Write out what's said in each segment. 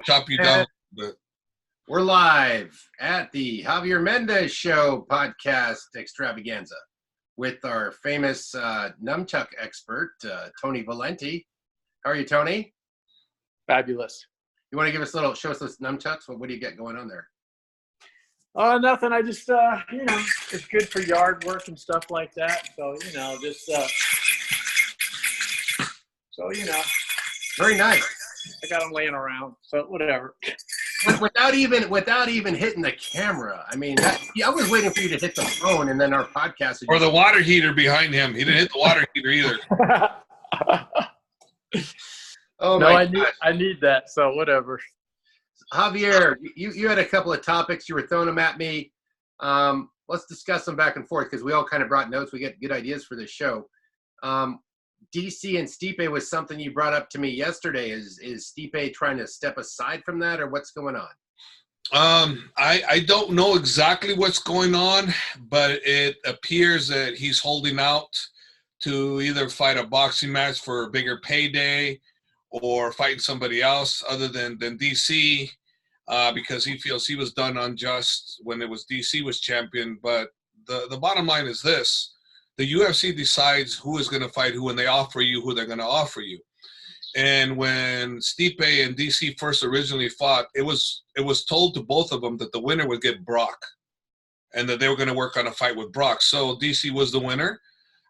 chop you down. But we're live at the Javier Mendez Show podcast extravaganza with our famous nunchuck expert, Tony Valenti. How are you, Tony? Fabulous. You want to give us show us those nunchucks? What do you get going on there? Nothing. I just, it's good for yard work and stuff like that. So, Very nice. I got them laying around, so whatever. Without even hitting the camera. I mean, I was waiting for you to hit the phone, and then our podcast. Or the water heater behind him. He didn't hit the water heater either. Oh no, I need that. So whatever. Javier, you had a couple of topics. You were throwing them at me. Let's discuss them back and forth because we all kind of brought notes. We get good ideas for this show. DC and Stipe was something you brought up to me yesterday. Is Stipe trying to step aside from that, or what's going on? I don't know exactly what's going on, but it appears that he's holding out to either fight a boxing match for a bigger payday or fighting somebody else other than DC, because he feels he was done unjust when it was DC was champion. But the bottom line is this. The UFC decides who is going to fight who, and they offer you who they're going to offer you. And when Stipe and DC first originally fought, it was told to both of them that the winner would get Brock, and that they were going to work on a fight with Brock. So DC was the winner.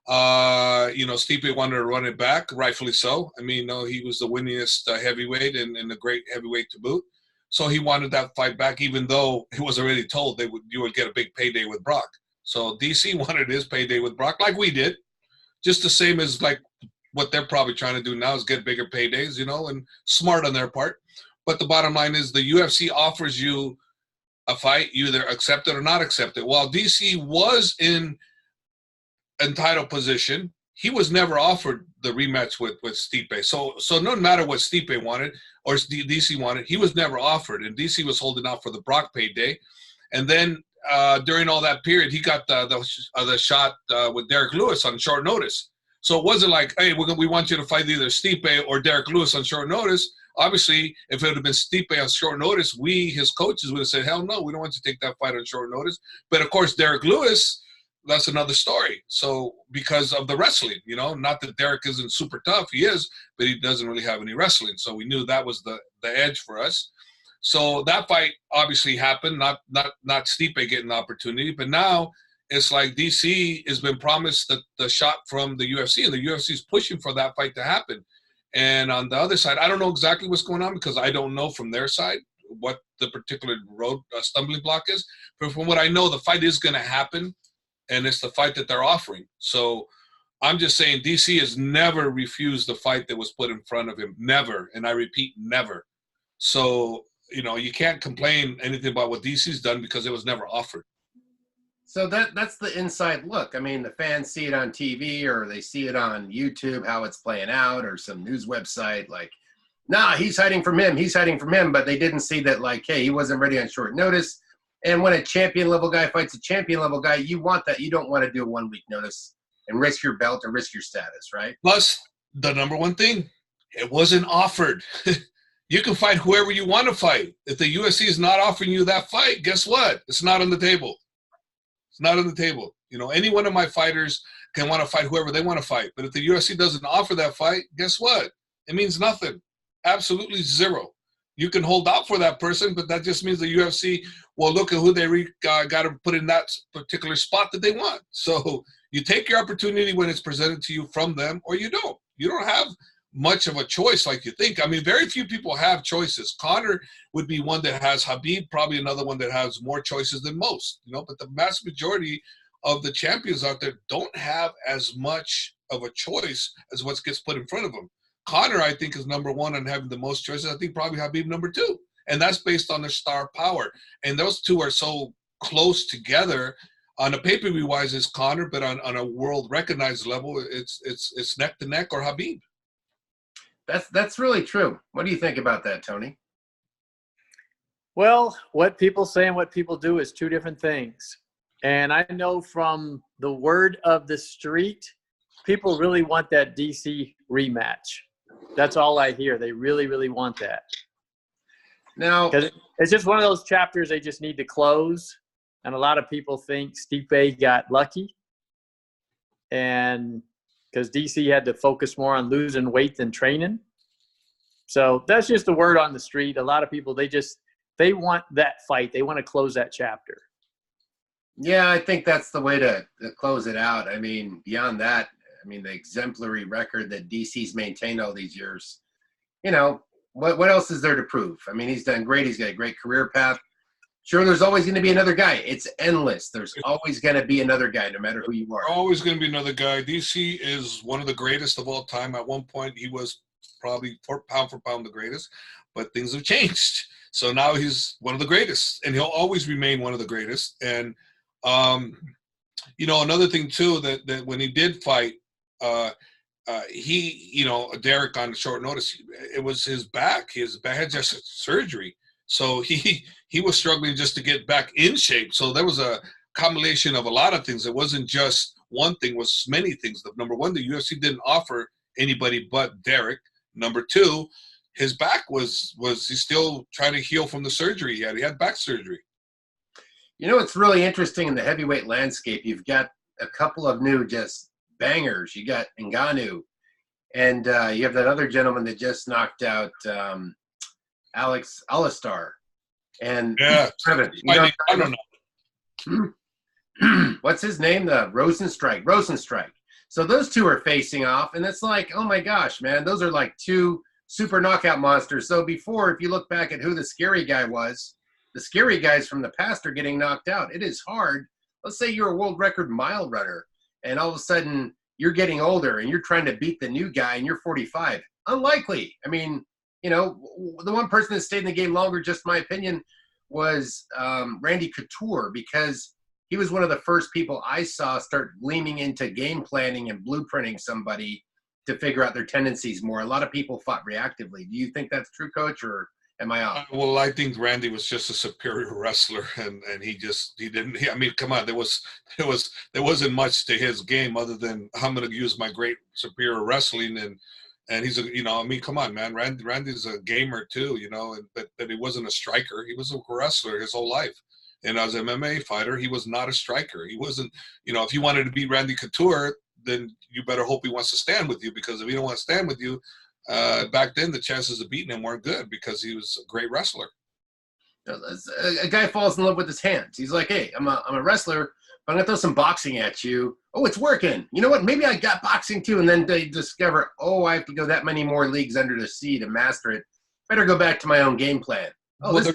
Stipe wanted to run it back, rightfully so. I mean, he was the winningest heavyweight and a great heavyweight to boot. So he wanted that fight back, even though it was already told you would get a big payday with Brock. So DC wanted his payday with Brock, like we did, just the same as like what they're probably trying to do now is get bigger paydays, and smart on their part. But the bottom line is the UFC offers you a fight, you either accept it or not accept it. While DC was in entitled position, he was never offered the rematch with Stipe. So no matter what Stipe wanted or DC wanted, he was never offered. And DC was holding out for the Brock payday. And then during all that period, he got the shot with Derek Lewis on short notice. So it wasn't like, hey, we want you to fight either Stipe or Derek Lewis on short notice. Obviously, if it would have been Stipe on short notice, we, his coaches, would have said, hell no, we don't want you to take that fight on short notice. But, of course, Derek Lewis, that's another story. So because of the wrestling, not that Derek isn't super tough. He is, but he doesn't really have any wrestling. So we knew that was the edge for us. So that fight obviously happened, not Stipe getting the opportunity, but now it's like DC has been promised the shot from the UFC, and the UFC is pushing for that fight to happen. And on the other side, I don't know exactly what's going on because I don't know from their side what the particular road stumbling block is. But from what I know, the fight is going to happen, and it's the fight that they're offering. So I'm just saying DC has never refused the fight that was put in front of him, never, and I repeat, never. So you can't complain anything about what DC's done because it was never offered. So that's the inside look. I mean, the fans see it on TV or they see it on YouTube, how it's playing out, or some news website like, nah, he's hiding from him. But they didn't see that, like, hey, he wasn't ready on short notice. And when a champion level guy fights a champion level guy, you want that. You don't want to do a 1 week notice and risk your belt or risk your status, right? Plus, the number one thing, it wasn't offered. You can fight whoever you want to fight. If the UFC is not offering you that fight, guess what? It's not on the table. It's not on the table. Any one of my fighters can want to fight whoever they want to fight. But if the UFC doesn't offer that fight, guess what? It means nothing. Absolutely zero. You can hold out for that person, but that just means the UFC will look at who they got to put in that particular spot that they want. So you take your opportunity when it's presented to you from them, or you don't. You don't have much of a choice like you think. I mean, very few people have choices. Conor would be one that has, Khabib probably another one that has more choices than most, but the vast majority of the champions out there don't have as much of a choice as what gets put in front of them. Conor, I think, is number one on having the most choices. I think probably Khabib number two, and that's based on their star power. And those two are so close together. On a pay-per-view wise, it's Conor, but on a world recognized level, it's neck to neck or Khabib. That's really true. What do you think about that, Tony? Well, what people say and what people do is two different things. And I know from the word of the street, people really want that DC rematch. That's all I hear. They really, really want that. Now, Because it's just one of those chapters they just need to close. And a lot of people think Stipe got lucky. And because DC had to focus more on losing weight than training. So that's just the word on the street. A lot of people, they want that fight. They want to close that chapter. yeah, I think that's the way to close it out. I mean, beyond that, I mean, the exemplary record that DC's maintained all these years, you know, what else is there to prove? I mean, he's done great. He's got a great career path. Sure, there's always going to be another guy. It's endless. There's always going to be another guy, no matter who you are. Always going to be another guy. DC is one of the greatest of all time. At one point, he was probably for pound the greatest, but things have changed. So now he's one of the greatest, and he'll always remain one of the greatest. And, you know, another thing, too, that when he did fight, he, you know, Derek on short notice, it was his back. His back had just surgery. So he was struggling just to get back in shape. So there was a combination of a lot of things. It wasn't just one thing, it was many things. Number one, the UFC didn't offer anybody but Derek. Number two, his back was he's still trying to heal from the surgery he had. He had back surgery. You know, it's really interesting in the heavyweight landscape. You've got a couple of new just bangers. You got Ngannou, and you have that other gentleman that just knocked out Alex Alistar. And Yeah, Kevin, I don't know. What's his name? The Rosenstrike. So those two are facing off, and it's like, oh my gosh, man, those are like two super knockout monsters. So before, if you look back at who the scary guy was, the scary guys from the past are getting knocked out. It is hard. Let's say you're a world record mile runner, and all of a sudden you're getting older and you're trying to beat the new guy and you're 45. Unlikely. I mean, you know, the one person that stayed in the game longer, just my opinion, was Randy Couture, because he was one of the first people I saw start leaning into game planning and blueprinting somebody to figure out their tendencies more. A lot of people fought reactively. Do you think that's true, Coach, or am I off? Well, I think Randy was just a superior wrestler, and he didn't. I mean, come on, there wasn't much to his game other than I'm going to use my great superior wrestling, and he's a, you know, I mean, come on, man, Randy's a gamer too, you know, but he wasn't a striker. He was a wrestler his whole life. And as an MMA fighter, he was not a striker. He wasn't, you know, if you wanted to beat Randy Couture, then you better hope he wants to stand with you, because if he don't want to stand with you, back then the chances of beating him weren't good because he was a great wrestler. A guy falls in love with his hands. He's like, hey, I'm a wrestler, but I'm going to throw some boxing at you. Oh, it's working. You know what? Maybe I got boxing too. And then they discover, oh, I have to go that many more leagues under the sea to master it. Better go back to my own game plan. Oh, well, the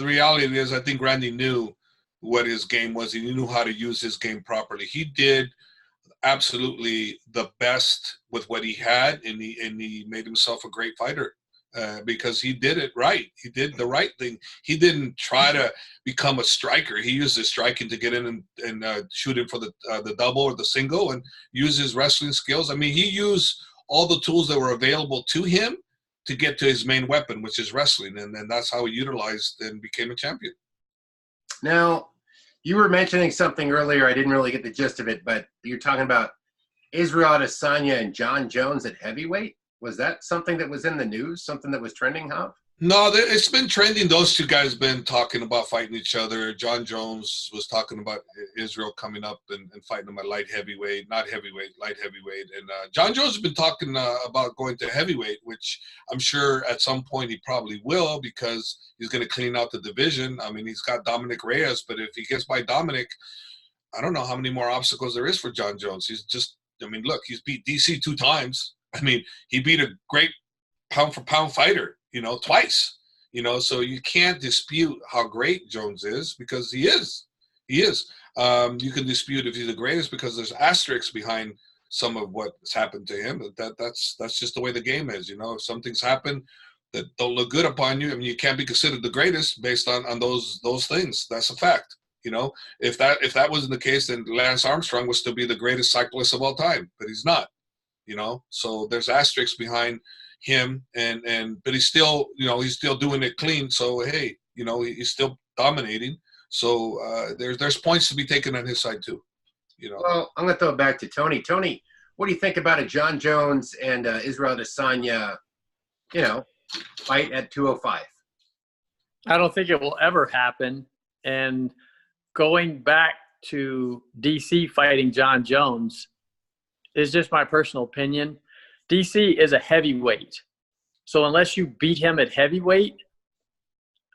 reality is, I think Randy knew what his game was. He knew how to use his game properly. He did absolutely the best with what he had, and he made himself a great fighter because he did it right. He did the right thing. He didn't try to become a striker. He used his striking to get in and shoot him for the double or the single, and use his wrestling skills. I mean, he used all the tools that were available to him to get to his main weapon, which is wrestling, and that's how he utilized and became a champion. Now, you were mentioning something earlier. I didn't really get the gist of it, but you're talking about Israel Adesanya and John Jones at heavyweight. Was that something that was in the news, something that was trending, Jav? No, it's been trending. Those two guys been talking about fighting each other. John Jones was talking about Israel coming up and fighting him at light heavyweight. And John Jones has been talking about going to heavyweight, which I'm sure at some point he probably will, because he's going to clean out the division. I mean, he's got Dominic Reyes, but if he gets by Dominic, I don't know how many more obstacles there is for John Jones. He's just, I mean, look, he's beat DC 2 times. I mean, he beat a great pound-for-pound fighter, you know, twice, you know, so you can't dispute how great Jones is, because he is. You can dispute if he's the greatest because there's asterisks behind some of what's happened to him. That's just the way the game is, you know. If some things happen that don't look good upon you, I mean, you can't be considered the greatest based on those things. That's a fact, you know. If that wasn't the case, then Lance Armstrong would still be the greatest cyclist of all time, but he's not, you know. So there's asterisks behind him, but he's still, you know, he's still doing it clean. So hey, you know, he's still dominating. So there's points to be taken on his side too, you know. Well, I'm gonna throw it back to Tony. Tony, what do you think about a John Jones and Israel Adesanya, you know, fight at 205? I don't think it will ever happen. And going back to DC fighting John Jones is just my personal opinion. DC is a heavyweight. So unless you beat him at heavyweight,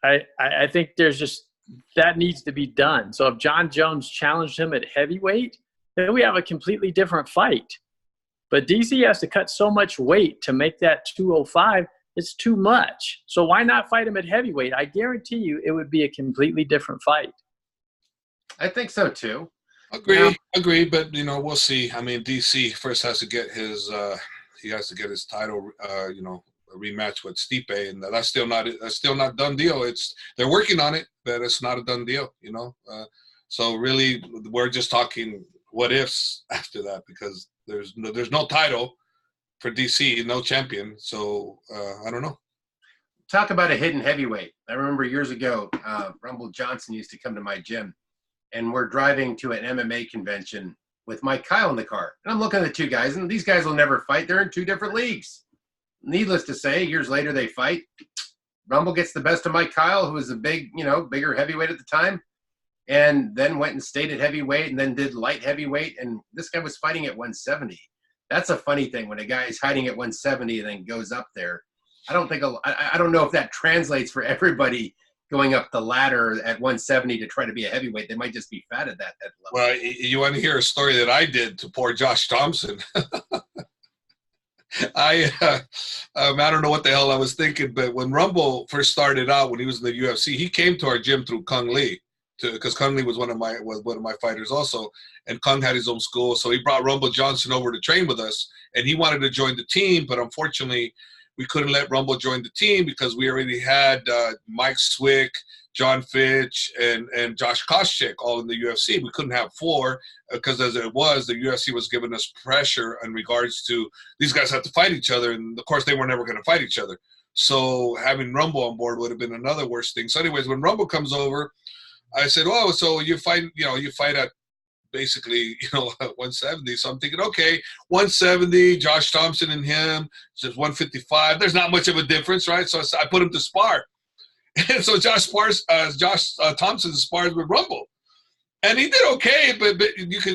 I think there's just that needs to be done. So if John Jones challenged him at heavyweight, then we have a completely different fight. But DC has to cut so much weight to make that 205. It's too much. So why not fight him at heavyweight? I guarantee you it would be a completely different fight. I think so too. Agree, but we'll see. I mean, DC first has to get his title, a rematch with Stipe, and that's still not done deal. They're working on it, but it's not a done deal, So really, we're just talking what ifs after that, because there's no title for DC, no champion. So I don't know. Talk about a hidden heavyweight. I remember years ago, Rumble Johnson used to come to my gym, and we're driving to an MMA convention with Mike Kyle in the car. And I'm looking at the two guys, and these guys will never fight. They're in two different leagues. Needless to say, years later they fight. Rumble gets the best of Mike Kyle, who was a bigger heavyweight at the time, and then went and stayed at heavyweight and then did light heavyweight. And this guy was fighting at 170. That's a funny thing when a guy is hiding at 170 and then goes up there. I don't know if that translates for everybody going up the ladder at 170 to try to be a heavyweight. They might just be fat at that level. Well, you want to hear a story that I did to poor Josh Thompson? I don't know what the hell I was thinking, but when Rumble first started out, when he was in the UFC, he came to our gym through Kung Lee, because Kung Lee was one of my fighters also, and Kung had his own school, so he brought Rumble Johnson over to train with us, and he wanted to join the team, but unfortunately, we couldn't let Rumble join the team because we already had Mike Swick, John Fitch, and Josh Koscheck all in the UFC. We couldn't have four because as it was, the UFC was giving us pressure in regards to these guys have to fight each other. And, of course, they were never going to fight each other. So having Rumble on board would have been another worse thing. So anyways, when Rumble comes over, I said, oh, so you fight at basically, 170. So I'm thinking, okay, 170, Josh Thompson and him, just 155. There's not much of a difference, right? So I put him to spar. And so Josh Thompson spars with Rumble. And he did okay, but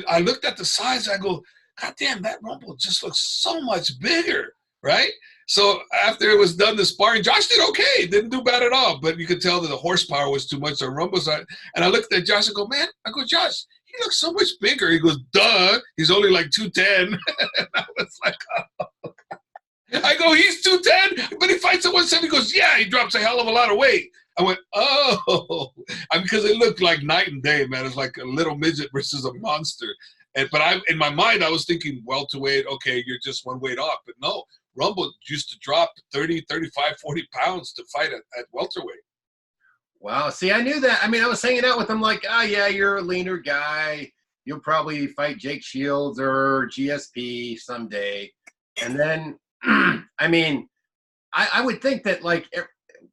I looked at the size, I go, God damn, that Rumble just looks so much bigger, right? So after it was done, the sparring, Josh did okay. Didn't do bad at all. But you could tell that the horsepower was too much on Rumble's side. And I looked at Josh and go, Josh, he looks so much bigger. He goes, duh, he's only like 210. And I was like, oh. I go, he's 210, but he fights at 170. He goes, yeah, he drops a hell of a lot of weight. I went, oh, because it looked like night and day, man. It's like a little midget versus a monster. But in my mind, I was thinking welterweight, okay, you're just one weight off. But no, Rumble used to drop 30, 35, 40 pounds to fight at welterweight. Wow. See, I knew that. I mean, I was hanging out with him like, oh, yeah, you're a leaner guy. You'll probably fight Jake Shields or GSP someday. And then, I mean, I would think that, like,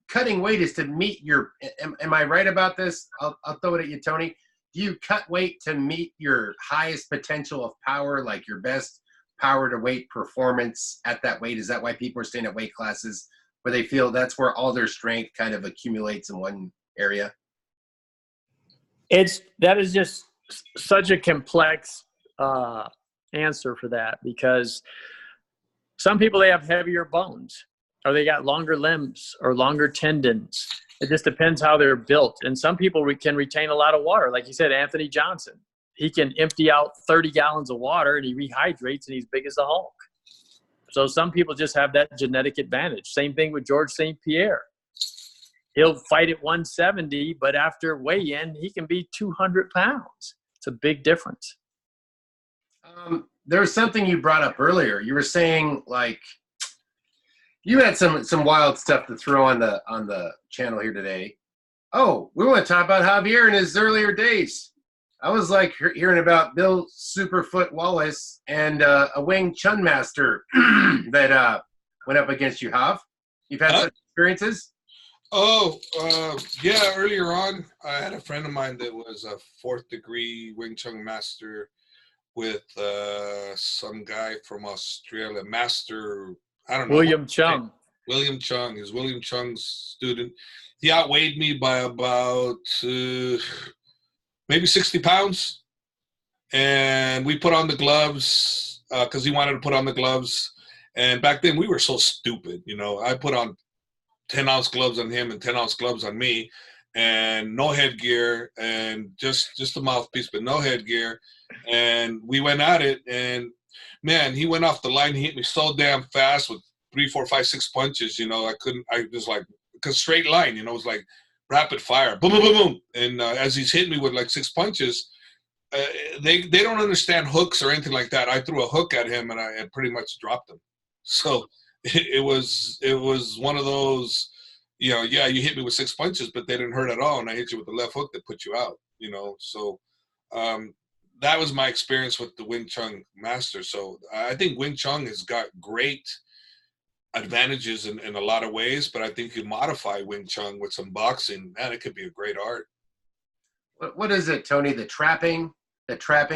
cutting weight is to meet your – am I right about this? I'll throw it at you, Tony. Do you cut weight to meet your highest potential of power, like your best power to weight performance at that weight? Is that why people are staying at weight classes where they feel that's where all their strength kind of accumulates in one area? That is just such a complex answer for that, because some people, they have heavier bones, or they got longer limbs or longer tendons. It just depends how they're built. And some people can retain a lot of water. Like you said, Anthony Johnson, he can empty out 30 gallons of water and he rehydrates and he's big as the Hulk. So some people just have that genetic advantage. Same thing with George St. Pierre. He'll fight at 170, but after weigh-in, he can be 200 pounds. It's a big difference. There was something you brought up earlier. You were saying, like, you had some wild stuff to throw on the channel here today. Oh, we want to talk about Javier in his earlier days. I was like hearing about Bill Superfoot Wallace and a Wing Chun Master that went up against you, Jav. You've had such experiences? Oh, yeah. Earlier on, I had a friend of mine that was a 4th degree Wing Chun Master with some guy from Australia, Master. I don't know. William Chung. William Chung is William Chung's student. He outweighed me by about maybe 60 pounds. And we put on the gloves because he wanted to put on the gloves. And back then we were so stupid. You know, I put on 10-ounce gloves on him and 10-ounce gloves on me, and no headgear, and just a mouthpiece, but no headgear. And we went at it, and man, he went off the line. He hit me so damn fast with 3, 4, 5, 6 punches. You know, I was like, because straight line, you know, it was like rapid fire, boom, boom, boom, boom. And as he's hitting me with like 6 punches, they don't understand hooks or anything like that. I threw a hook at him and I pretty much dropped him. So it was one of those, you know, yeah, you hit me with 6 punches, but they didn't hurt at all. And I hit you with the left hook that put you out, you know. So that was my experience with the Wing Chun Master. So I think Wing Chun has got great advantages in a lot of ways, but I think you modify Wing Chun with some boxing, man, it could be a great art. What is it, Tony? The trapping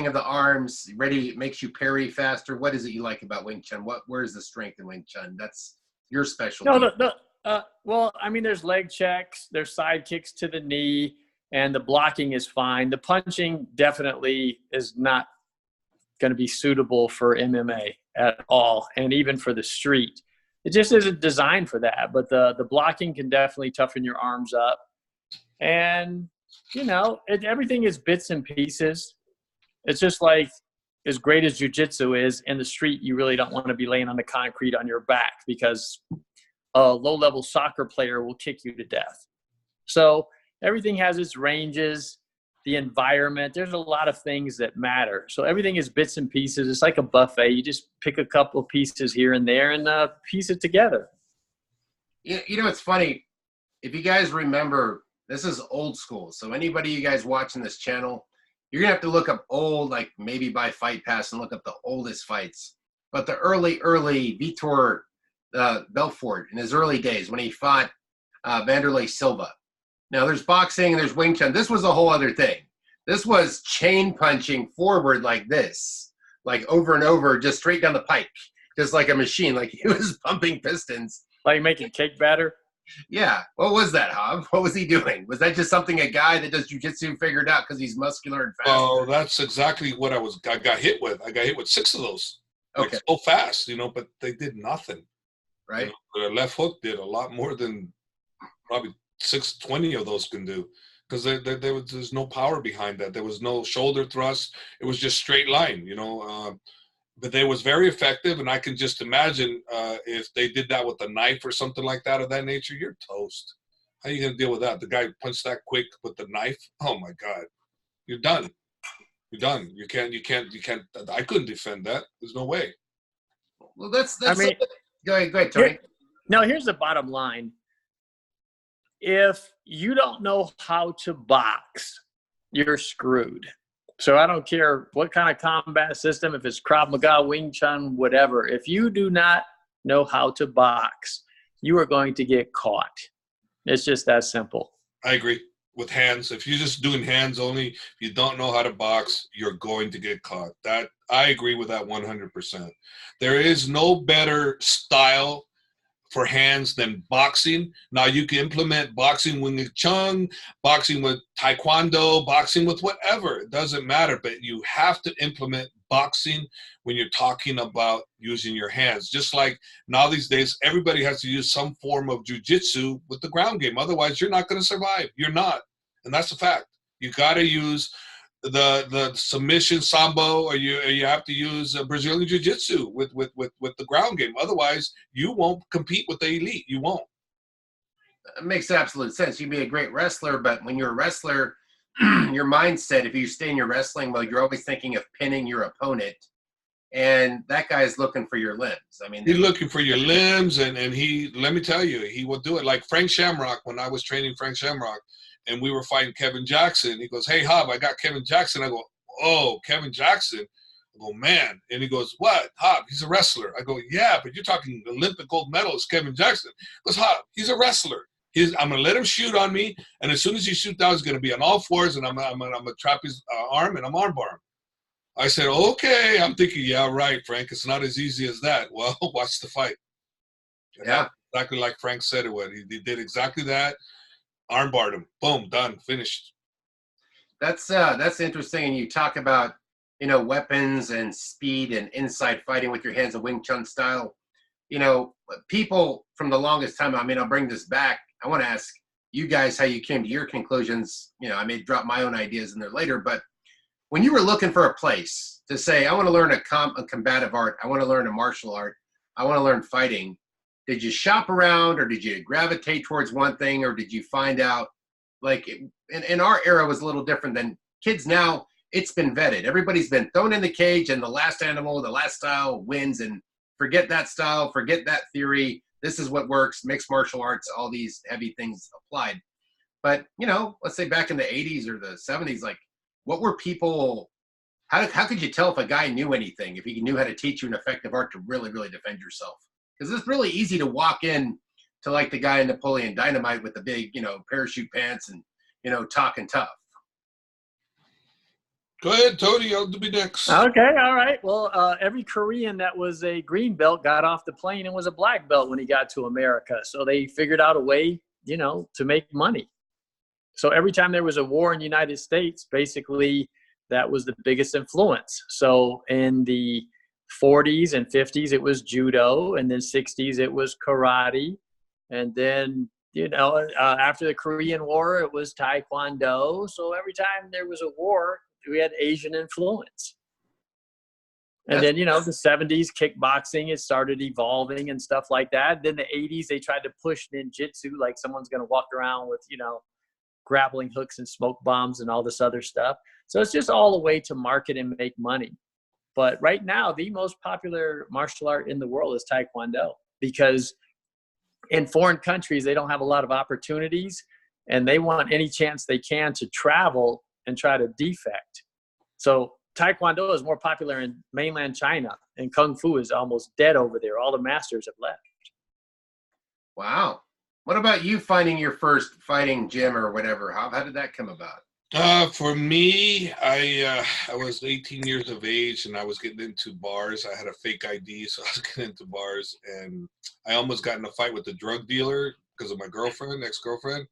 of the arms, makes you parry faster. What is it you like about Wing Chun? Where's the strength in Wing Chun? That's your specialty. No, well, I mean, there's leg checks, there's side kicks to the knee, and the blocking is fine. The punching definitely is not going to be suitable for MMA at all, and even for the street. It just isn't designed for that. But the blocking can definitely toughen your arms up. And, you know, everything is bits and pieces. It's just like, as great as jiu-jitsu is, in the street, you really don't want to be laying on the concrete on your back because a low-level soccer player will kick you to death. So everything has its ranges, the environment. There's a lot of things that matter. So everything is bits and pieces. It's like a buffet. You just pick a couple of pieces here and there and piece it together. You know, it's funny. If you guys remember, this is old school. So anybody you guys watching this channel, you're going to have to look up old, like maybe by Fight Pass, and look up the oldest fights. But the early Vitor Belfort in his early days when he fought Vanderlei Silva. Now, there's boxing and there's Wing Chun. This was a whole other thing. This was chain punching forward like this, like over and over, just straight down the pike, just like a machine, like he was pumping pistons. Like making cake batter? Yeah. What was that, Hob? What was he doing? Was that just something a guy that does jiu-jitsu figured out because he's muscular and fast? Oh, that's exactly what I got hit with. I got hit with 6 of those. Okay. Like, so fast, you know, but they did nothing. Right. You know, the left hook did a lot more than probably 620 of those can do, because there's no power behind that. There was no shoulder thrust. It was just straight line, you know. But they was very effective, and I can just imagine if they did that with a knife or something like that of that nature, you're toast. How are you going to deal with that? The guy punched that quick with the knife. Oh my God, you're done. You're done. You can't. I couldn't defend that. There's no way. Well, that's. I mean, go ahead, Tony. Here's the bottom line. If you don't know how to box, you're screwed. So I don't care what kind of combat system, if it's Krav Maga, Wing Chun, whatever. If you do not know how to box, you are going to get caught. It's just that simple. I agree. With hands, if you're just doing hands only, if you don't know how to box, you're going to get caught. That I agree with that 100%. There is no better style for hands than boxing. Now you can implement boxing with Wing Chun, boxing with Taekwondo, boxing with whatever. It doesn't matter, but you have to implement boxing when you're talking about using your hands. Just like now these days, everybody has to use some form of jiu-jitsu with the ground game. Otherwise, you're not going to survive. You're not. And that's a fact. You got to use the submission sambo, or you have to use Brazilian jiu-jitsu with the ground game. Otherwise, you won't compete with the elite. You won't. It makes absolute sense. You'd be a great wrestler, but when you're a wrestler, your mindset, if you stay in your wrestling mode, you're always thinking of pinning your opponent, and that guy is looking for your limbs. I mean, he's looking for your limbs, and he, let me tell you, he will do it. Like Frank Shamrock, when I was training Frank Shamrock, and we were fighting Kevin Jackson. He goes, "Hey, Hob, I got Kevin Jackson." I go, "Oh, Kevin Jackson." I go, "Man." And he goes, "What? Hob, he's a wrestler." I go, "Yeah, but you're talking Olympic gold medalist Kevin Jackson." He goes, "Hob, he's a wrestler. I'm going to let him shoot on me, and as soon as he shoots down, he's going to be on all fours, and I'm going to trap his arm, and I'm armbar him." I said, "Okay." I'm thinking, yeah, right, Frank. It's not as easy as that. Well, watch the fight. Yeah. exactly like Frank said it would. He did exactly that. Armbarred him. Boom, done, finished. That's interesting. And you talk about, weapons and speed and inside fighting with your hands, a Wing Chun style. People from the longest time, I'll bring this back. I want to ask you guys how you came to your conclusions. I may drop my own ideas in there later, but when you were looking for a place to say, I want to learn a combative art, I want to learn a martial art, I want to learn fighting, did you shop around, or did you gravitate towards one thing, or did you find out, like, in our era was a little different than kids now? It's been vetted. Everybody's been thrown in the cage, and the last animal, the last style wins, and forget that style, forget that theory. This is what works, mixed martial arts, all these heavy things applied. But, let's say back in the 80s or the 70s, like, what were people, how could you tell if a guy knew anything, if he knew how to teach you an effective art to really, really defend yourself? Because it's really easy to walk in to, like, the guy in Napoleon Dynamite with the big, parachute pants and, talking tough. Go ahead, Tony. I'll be next. Okay, all right. Well, every Korean that was a green belt got off the plane and was a black belt when he got to America. So they figured out a way, to make money. So every time there was a war in the United States, basically that was the biggest influence. So in the 40s and 50s, it was judo, and then 60s, it was karate. And then, after the Korean War, it was taekwondo. So every time there was a war, we had Asian influence. And then, the 70s, kickboxing, it started evolving and stuff like that. Then the 80s, they tried to push ninjutsu, like someone's going to walk around with, grappling hooks and smoke bombs and all this other stuff. So it's just all a way to market and make money. But right now, the most popular martial art in the world is taekwondo, because in foreign countries, they don't have a lot of opportunities, and they want any chance they can to travel and try to defect. So taekwondo is more popular in mainland China, and kung fu is almost dead over there. All the masters have left. Wow. What about you finding your first fighting gym or whatever? How did that come about? For me, I was 18 years of age, and I was getting into bars. I had a fake ID, so I was getting into bars, and I almost got in a fight with the drug dealer because of my ex-girlfriend.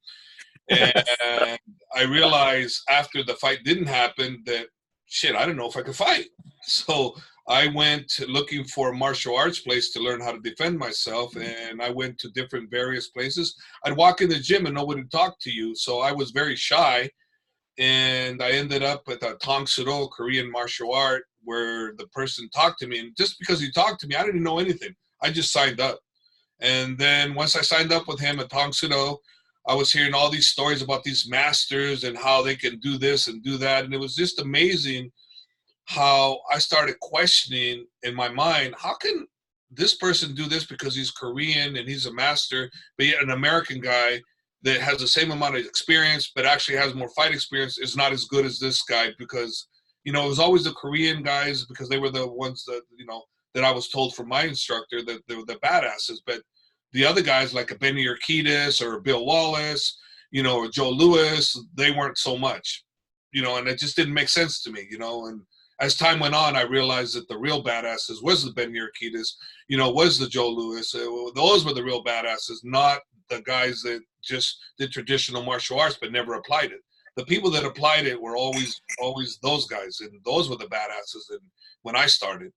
And I realized after the fight didn't happen that, shit, I didn't know if I could fight. So I went looking for a martial arts place to learn how to defend myself, and I went to different various places. I'd walk in the gym and nobody would talk to you, so I was very shy. And I ended up at a Tong Soo-do, Korean martial art, where the person talked to me. And just because he talked to me, I didn't know anything. I just signed up. And then once I signed up with him at Tong Soo-do, I was hearing all these stories about these masters and how they can do this and do that. And it was just amazing how I started questioning in my mind, how can this person do this because he's Korean and he's a master, but yet an American guy that has the same amount of experience but actually has more fight experience is not as good as this guy? Because, it was always the Korean guys, because they were the ones that, that I was told from my instructor that they were the badasses. But the other guys like a Benny Urquidez or Bill Wallace, or Joe Louis, they weren't so much, and it just didn't make sense to me, and as time went on, I realized that the real badasses was the Benny Urquidez, was the Joe Louis. Those were the real badasses, not the guys that just did traditional martial arts but never applied it. The people that applied it were always those guys, and those were the badasses. And when I started,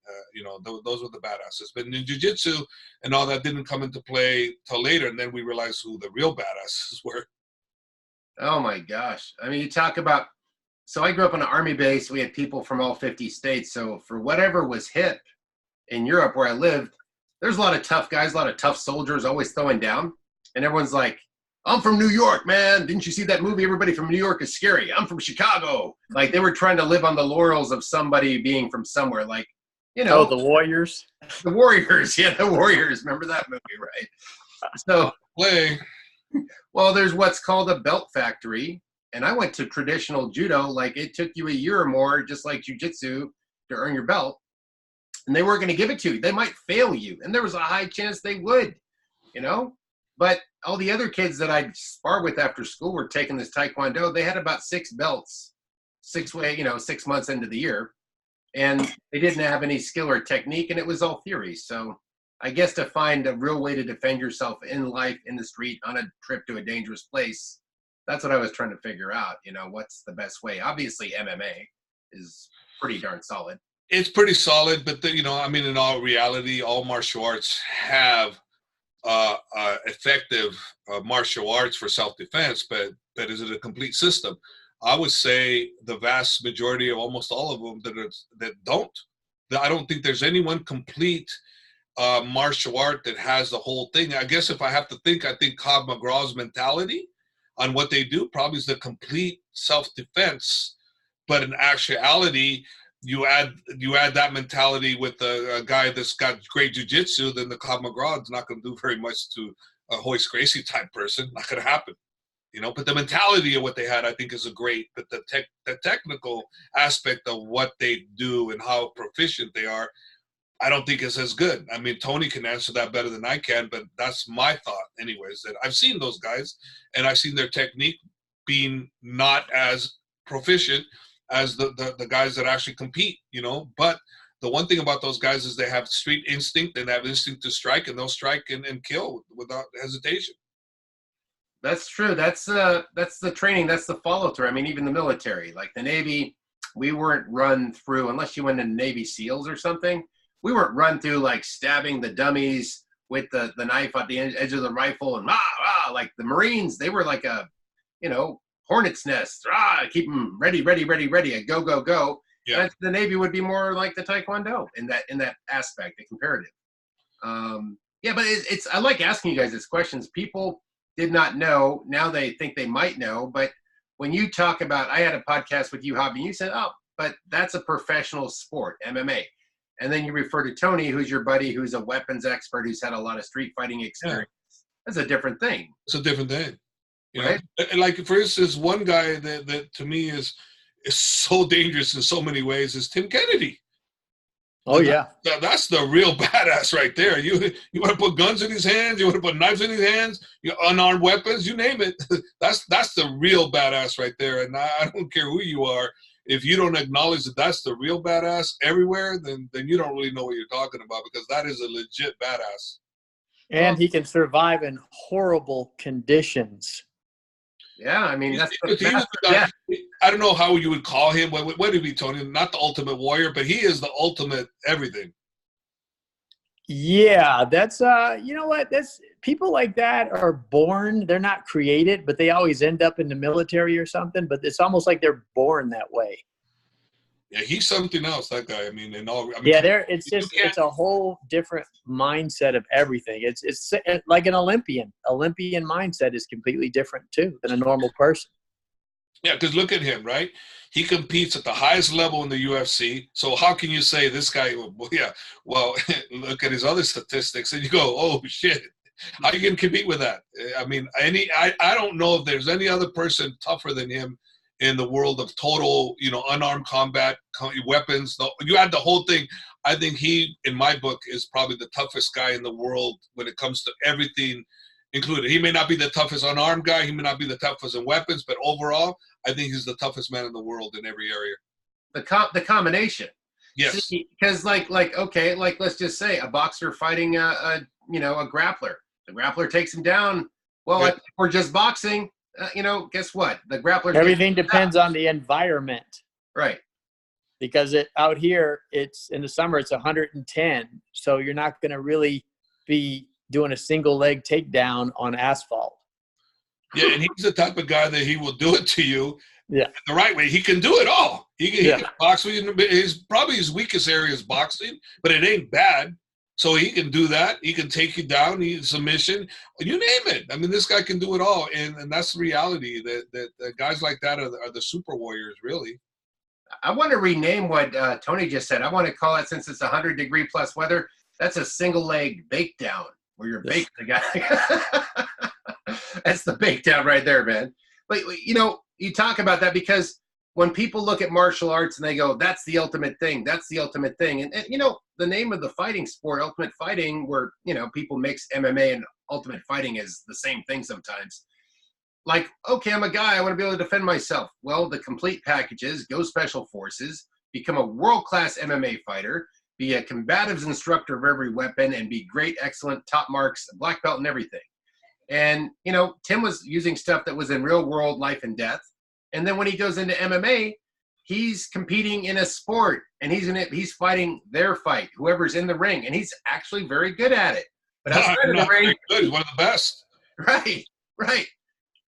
those were the badasses. But in jiu-jitsu and all that didn't come into play till later, and then we realized who the real badasses were. Oh my gosh. I mean, you talk about, so I grew up on an army base. We had people from all 50 states. So for whatever was hip in Europe where I lived, there's a lot of tough guys, a lot of tough soldiers always throwing down. And everyone's like, I'm from New York, man. Didn't you see that movie? Everybody from New York is scary. I'm from Chicago. Like, they were trying to live on the laurels of somebody being from somewhere. Like, you know. Oh, the Warriors. The Warriors. Yeah, the Warriors. Remember that movie, right? So, well, there's what's called a belt factory. And I went to traditional judo. Like, it took you a year or more, just like jiu-jitsu, to earn your belt. And they weren't going to give it to you. They might fail you. And there was a high chance they would, you know. But all the other kids that I'd spar with after school were taking this taekwondo. They had about 6 belts, 6 months into the year. And they didn't have any skill or technique, and it was all theory. So I guess to find a real way to defend yourself in life, in the street, on a trip to a dangerous place, that's what I was trying to figure out. What's the best way? Obviously, MMA is pretty darn solid. It's pretty solid, but in all reality, all martial arts have effective martial arts for self-defense, but is it a complete system? I would say the vast majority of almost all of them that don't. I don't think there's any one complete martial art that has the whole thing. I guess if I have to think, I think Cobb McGraw's mentality on what they do probably is the complete self-defense, but in actuality, you add that mentality with a guy that's got great jiu-jitsu, then the Cobb McGraw is not going to do very much to a Hoist Gracie type person. Not going to happen. But the mentality of what they had, I think, is great. But the technical aspect of what they do and how proficient they are, I don't think is as good. I mean, Tony can answer that better than I can, but that's my thought anyways, that I've seen those guys and I've seen their technique being not as proficient as the guys that actually compete, But the one thing about those guys is they have street instinct and have instinct to strike, and they'll strike and kill without hesitation. That's true. That's the training. That's the follow-through. I mean, even the military, like the Navy, we weren't run through, unless you went into Navy SEALs or something, we weren't run through like stabbing the dummies with the knife at the edge of the rifle and like the Marines, they were like a, hornet's nest. Keep them ready, a go. Yeah. The Navy would be more like the Taekwondo in that aspect, the comparative. But it's I like asking you guys these questions. People did not know. Now they think they might know. But when you talk about, I had a podcast with you, Javier, and you said, but that's a professional sport, MMA. And then you refer to Tony, who's your buddy, who's a weapons expert, who's had a lot of street fighting experience. Yeah. That's a different thing. It's a different thing. Right? Like, for instance, one guy that to me is so dangerous in so many ways is Tim Kennedy. Oh, yeah. That's the real badass right there. You want to put guns in his hands, you want to put knives in his hands, unarmed weapons, you name it. That's the real badass right there. And I don't care who you are. If you don't acknowledge that that's the real badass everywhere, then you don't really know what you're talking about, because that is a legit badass. And he can survive in horrible conditions. Yeah, I mean, that's I don't know how you would call him. What would he be, Tony? Not the ultimate warrior, but he is the ultimate everything. Yeah, that's you know what? That's people like that are born. They're not created, but they always end up in the military or something. But it's almost like they're born that way. Yeah, he's something else. That guy. It's a whole different mindset of everything. It's like an Olympian. Olympian mindset is completely different too than a normal person. Yeah, because look at him, right? He competes at the highest level in the UFC. So how can you say this guy? Well, look at his other statistics, and you go, "Oh shit, how you can compete with that?" I mean, I don't know if there's any other person tougher than him in the world of total, unarmed combat weapons. You add the whole thing. I think he, in my book, is probably the toughest guy in the world when it comes to everything included. He may not be the toughest unarmed guy. He may not be the toughest in weapons, but overall, I think he's the toughest man in the world in every area. The combination. Yes. Because okay, let's just say a boxer fighting a grappler. The grappler takes him down. Well, if we're just boxing, guess what? The grappler. Everything depends on the environment. Right. Because out here, it's in the summer, it's 110. So you're not going to really be doing a single leg takedown on asphalt. Yeah, and he's the type of guy that he will do it to you the right way. He can do it all. He can box with you. Probably his weakest area is boxing, but it ain't bad. So he can do that. He can take you down, submission, you name it. I mean, this guy can do it all, and that's the reality. That guys like that are the super warriors, really. I want to rename what Tony just said. I want to call it, since it's 100-degree plus weather, that's a single leg bake down, where you're baking the guy. That's the bake down right there, man. But, you talk about that because when people look at martial arts and they go, that's the ultimate thing, that's the ultimate thing. And the name of the fighting sport, Ultimate Fighting, where, people mix MMA and Ultimate Fighting is the same thing sometimes. Like, okay, I'm a guy, I want to be able to defend myself. Well, the complete package is go special forces, become a world-class MMA fighter, be a combatives instructor of every weapon, and be great, excellent, top marks, black belt and everything. And, you know, Tim was using stuff that was in real world life and death. And then when he goes into MMA, he's competing in a sport, and he's fighting their fight, whoever's in the ring, and he's actually very good at it. But outside of the ring, good. He's one of the best. Right.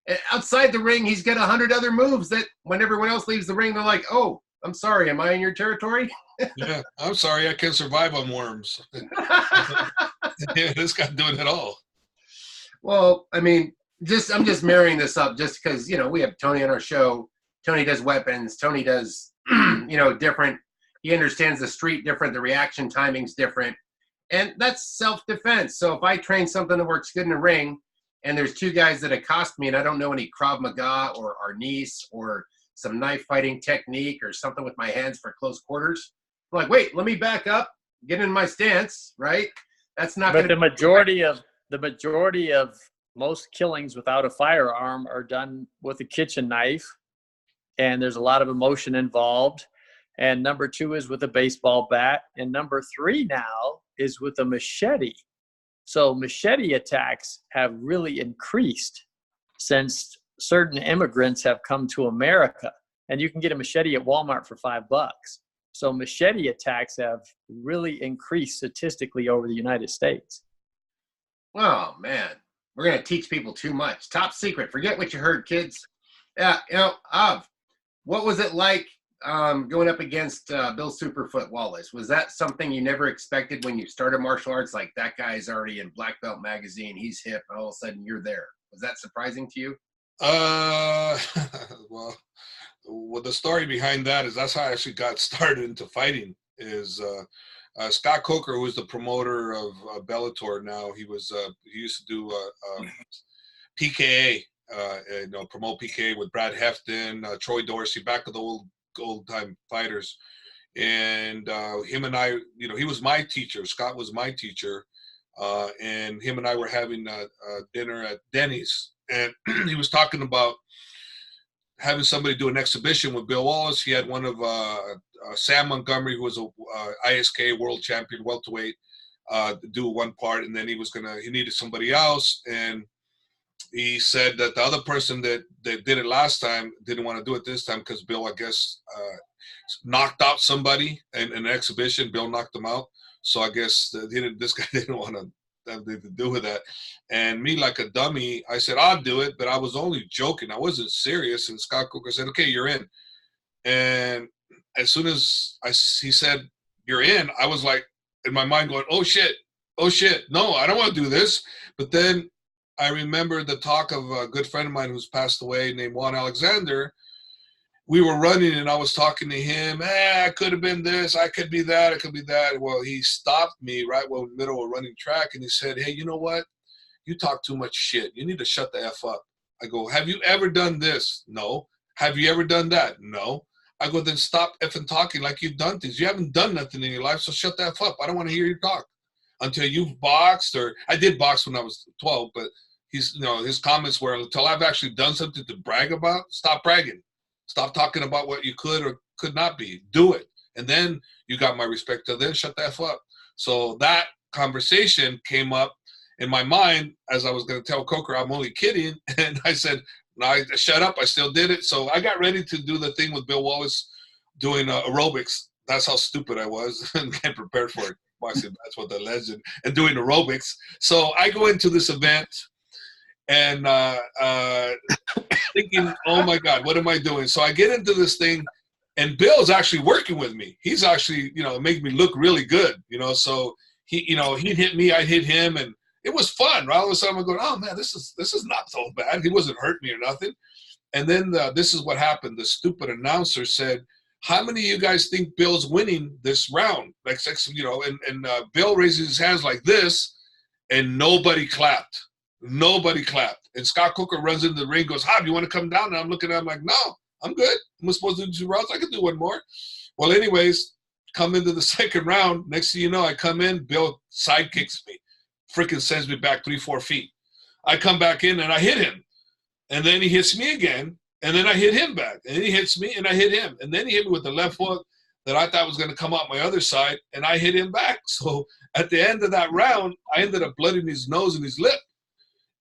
And outside the ring, he's got 100 other moves that when everyone else leaves the ring, they're like, "Oh, I'm sorry, am I in your territory?" Yeah, I'm sorry, I can't survive on worms. Yeah, this guy's doing it all. Well, I mean, I'm just marrying this up just because, you know, we have Tony on our show. Tony does weapons. Tony does, you know, different. He understands the street different. The reaction timing's different. And that's self-defense. So if I train something that works good in the ring and there's two guys that accost me and I don't know any Krav Maga or Arnis or some knife fighting technique or something with my hands for close quarters, I'm like, wait, let me back up, get in my stance, right? That's not. But the majority of most killings without a firearm are done with a kitchen knife, and there's a lot of emotion involved. And number 2 is with a baseball bat, and number 3 now is with a machete. So machete attacks have really increased since certain immigrants have come to America, and you can get a machete at Walmart for $5. So machete attacks have really increased statistically over the United States. Oh, man. We're going to teach people too much. Top secret. Forget what you heard, kids. Yeah, you know, what was it like going up against Bill Superfoot Wallace? Was that something you never expected when you started martial arts? Like, that guy's already in Black Belt magazine, he's hip, and all of a sudden you're there. Was that surprising to you? Well, the story behind that is that's how I actually got started into fighting. Is Scott Coker, who is the promoter of Bellator now, he used to do PKA, promote PKA with Brad Hefton, Troy Dorsey, back of the old time fighters. And him and I, you know, he was my teacher. Scott was my teacher. And him and I were having dinner at Denny's. And he was talking about having somebody do an exhibition with Bill Wallace. He had one of Sam Montgomery, who was a ISK world champion welterweight, do one part, and then he needed somebody else. And he said that the other person that did it last time didn't want to do it this time because Bill, I guess, knocked out somebody in an exhibition. Bill knocked him out. So I guess this guy didn't want to have anything to do with that. And me, like a dummy, I said, I'll do it, but I was only joking. I wasn't serious. And Scott Coker said, okay, you're in. And as soon as he said, you're in, I was like, in my mind going, oh shit, no, I don't want to do this. But then I remember the talk of a good friend of mine who's passed away named Juan Alexander. We were running and I was talking to him. I could have been this, I could be that, I could be that. Well, he stopped me right in the middle of running track and he said, hey, you know what? You talk too much shit. You need to shut the F up. I go, have you ever done this? No. Have you ever done that? No. I go, then stop effing talking like you've done things. You haven't done nothing in your life, so shut the F up. I don't want to hear you talk until you've boxed, or I did box when I was 12, but his comments were, until I've actually done something to brag about, stop bragging. Stop talking about what you could or could not be. Do it. And then you got my respect. Till then, shut the F up. So that conversation came up in my mind as I was going to tell Coker, I'm only kidding. And I said, no, I shut up. I still did it. So I got ready to do the thing with Bill Wallace doing aerobics. That's how stupid I was and getting prepared for it. That's what the legend, and doing aerobics. So I go into this event and thinking, oh my God, what am I doing? So I get into this thing and Bill's actually working with me. He's actually, making me look really good, so he'd hit me, I'd hit him, and it was fun. Right? All of a sudden I'm going, oh man, this is not so bad. He wasn't hurting me or nothing. And then this is what happened. The stupid announcer said, how many of you guys think Bill's winning this round? Like, and Bill raises his hands like this, and nobody clapped. Nobody clapped. And Scott Coker runs into the ring, goes, Jav, you want to come down? And I'm looking at him like, no, I'm good. I'm supposed to do 2 rounds. I can do 1 more. Well, anyways, come into the second round. Next thing you know, I come in, Bill sidekicks me. Freaking sends me back 3-4 feet. I come back in and I hit him. And then he hits me again. And then I hit him back. And then he hits me and I hit him. And then he hit me with the left hook. that I thought was going to come out my other side, and I hit him back. So at the end of that round, I ended up blooding his nose and his lip.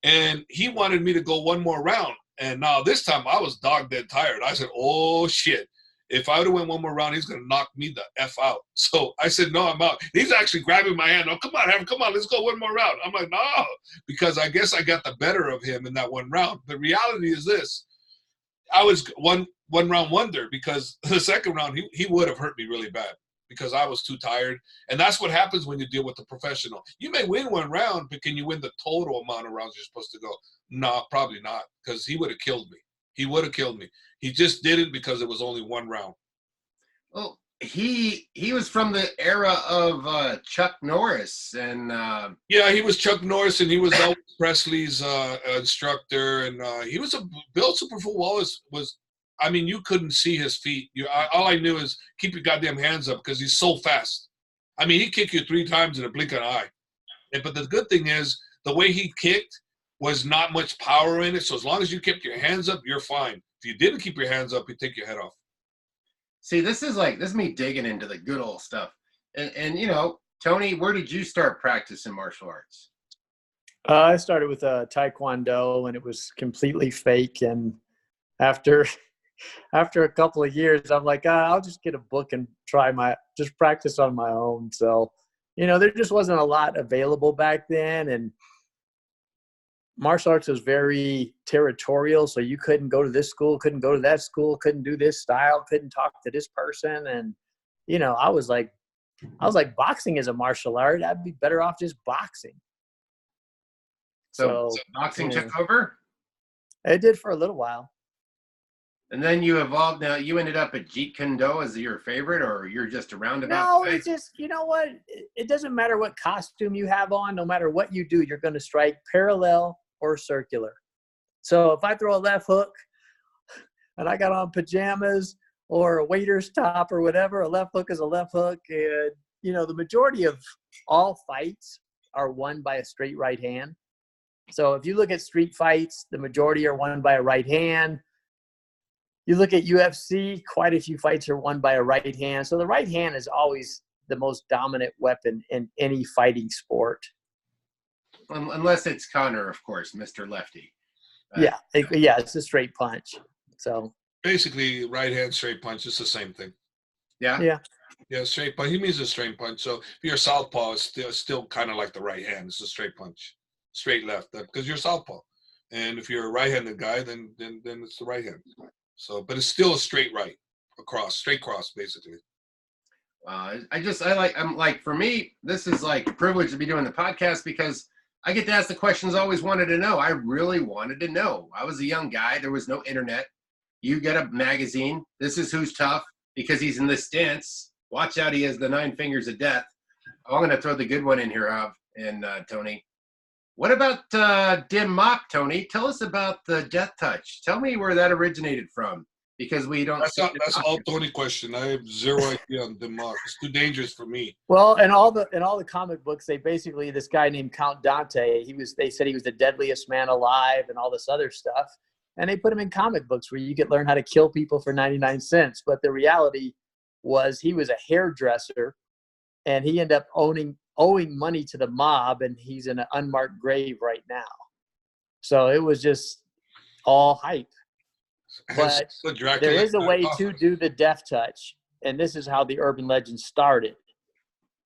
And he wanted me to go one more round. And now this time I was dog dead tired. I said, oh, shit. If I would have went one more round, he's going to knock me the F out. So I said, no, I'm out. He's actually grabbing my hand. Oh, come on, Javier, come on, let's go one more round. I'm like, no, because I guess I got the better of him in that one round. The reality is this. I was one round wonder, because the second round, he would have hurt me really bad because I was too tired. And that's what happens when you deal with a professional. You may win one round, but can you win the total amount of rounds you're supposed to go? No, probably not, because he would have killed me. He would have killed me. He just didn't, because it was only one round. Well, he was from the era of Chuck Norris, and yeah, he was Chuck Norris, and he was Elvis Presley's instructor, and he was Bill Superfool Wallace was. I mean, you couldn't see his feet. All I knew is keep your goddamn hands up, because he's so fast. I mean, he'd kick you 3 times in a blink of an eye. But the good thing is the way he kicked was not much power in it. So as long as you kept your hands up, you're fine. If you didn't keep your hands up, he'd take your head off. See, this is me digging into the good old stuff. And you know, Tony, where did you start practicing martial arts? I started with Taekwondo, and it was completely fake. And after a couple of years, I'm like, I'll just get a book and just practice on my own. So, you know, there just wasn't a lot available back then. And martial arts was very territorial. So you couldn't go to this school, couldn't go to that school, couldn't do this style, couldn't talk to this person. And, you know, I was like, boxing is a martial art. I'd be better off just boxing. So boxing took over? It did for a little while. And then you evolved. Now you ended up at Jeet Kune Do as your favorite, or you're just a roundabout? No, it's just, you know what? It doesn't matter what costume you have on. No matter what you do, you're going to strike parallel or circular. So if I throw a left hook and I got on pajamas or a waiter's top or whatever, a left hook is a left hook. And, you know, the majority of all fights are won by a straight right hand. So if you look at street fights, the majority are won by a right hand. You look at UFC, quite a few fights are won by a right hand. So the right hand is always the most dominant weapon in any fighting sport. Unless it's Connor, of course, Mr. Lefty. Yeah, it's a straight punch. So basically, right hand, straight punch, it's the same thing. Yeah? Yeah, straight punch. He means a straight punch. So if you're southpaw, it's still kind of like the right hand. It's a straight punch. Straight left, because you're southpaw. And if you're a right-handed guy, then it's the right hand. So, but it's still a straight right, straight cross, basically. For me, this is like a privilege to be doing the podcast, because I get to ask the questions I always wanted to know. I really wanted to know. I was a young guy. There was no internet. You get a magazine. This is who's tough because he's in this stance. Watch out, he has the 9 fingers of death. I'm going to throw the good one in here, Jav and Tony. What about Dim Mop, Tony? Tell us about the death touch. Tell me where that originated from, because we don't. That's all Tony question. I have zero idea on Dim Mop. It's too dangerous for me. Well, in all the comic books, they basically, this guy named Count Dante. They said he was the deadliest man alive and all this other stuff, and they put him in comic books where you could learn how to kill people for 99 cents. But the reality was he was a hairdresser, and he ended up owing money to the mob, and he's in an unmarked grave right now. So it was just all hype. But there is a way to do the death touch, and this is how the urban legend started.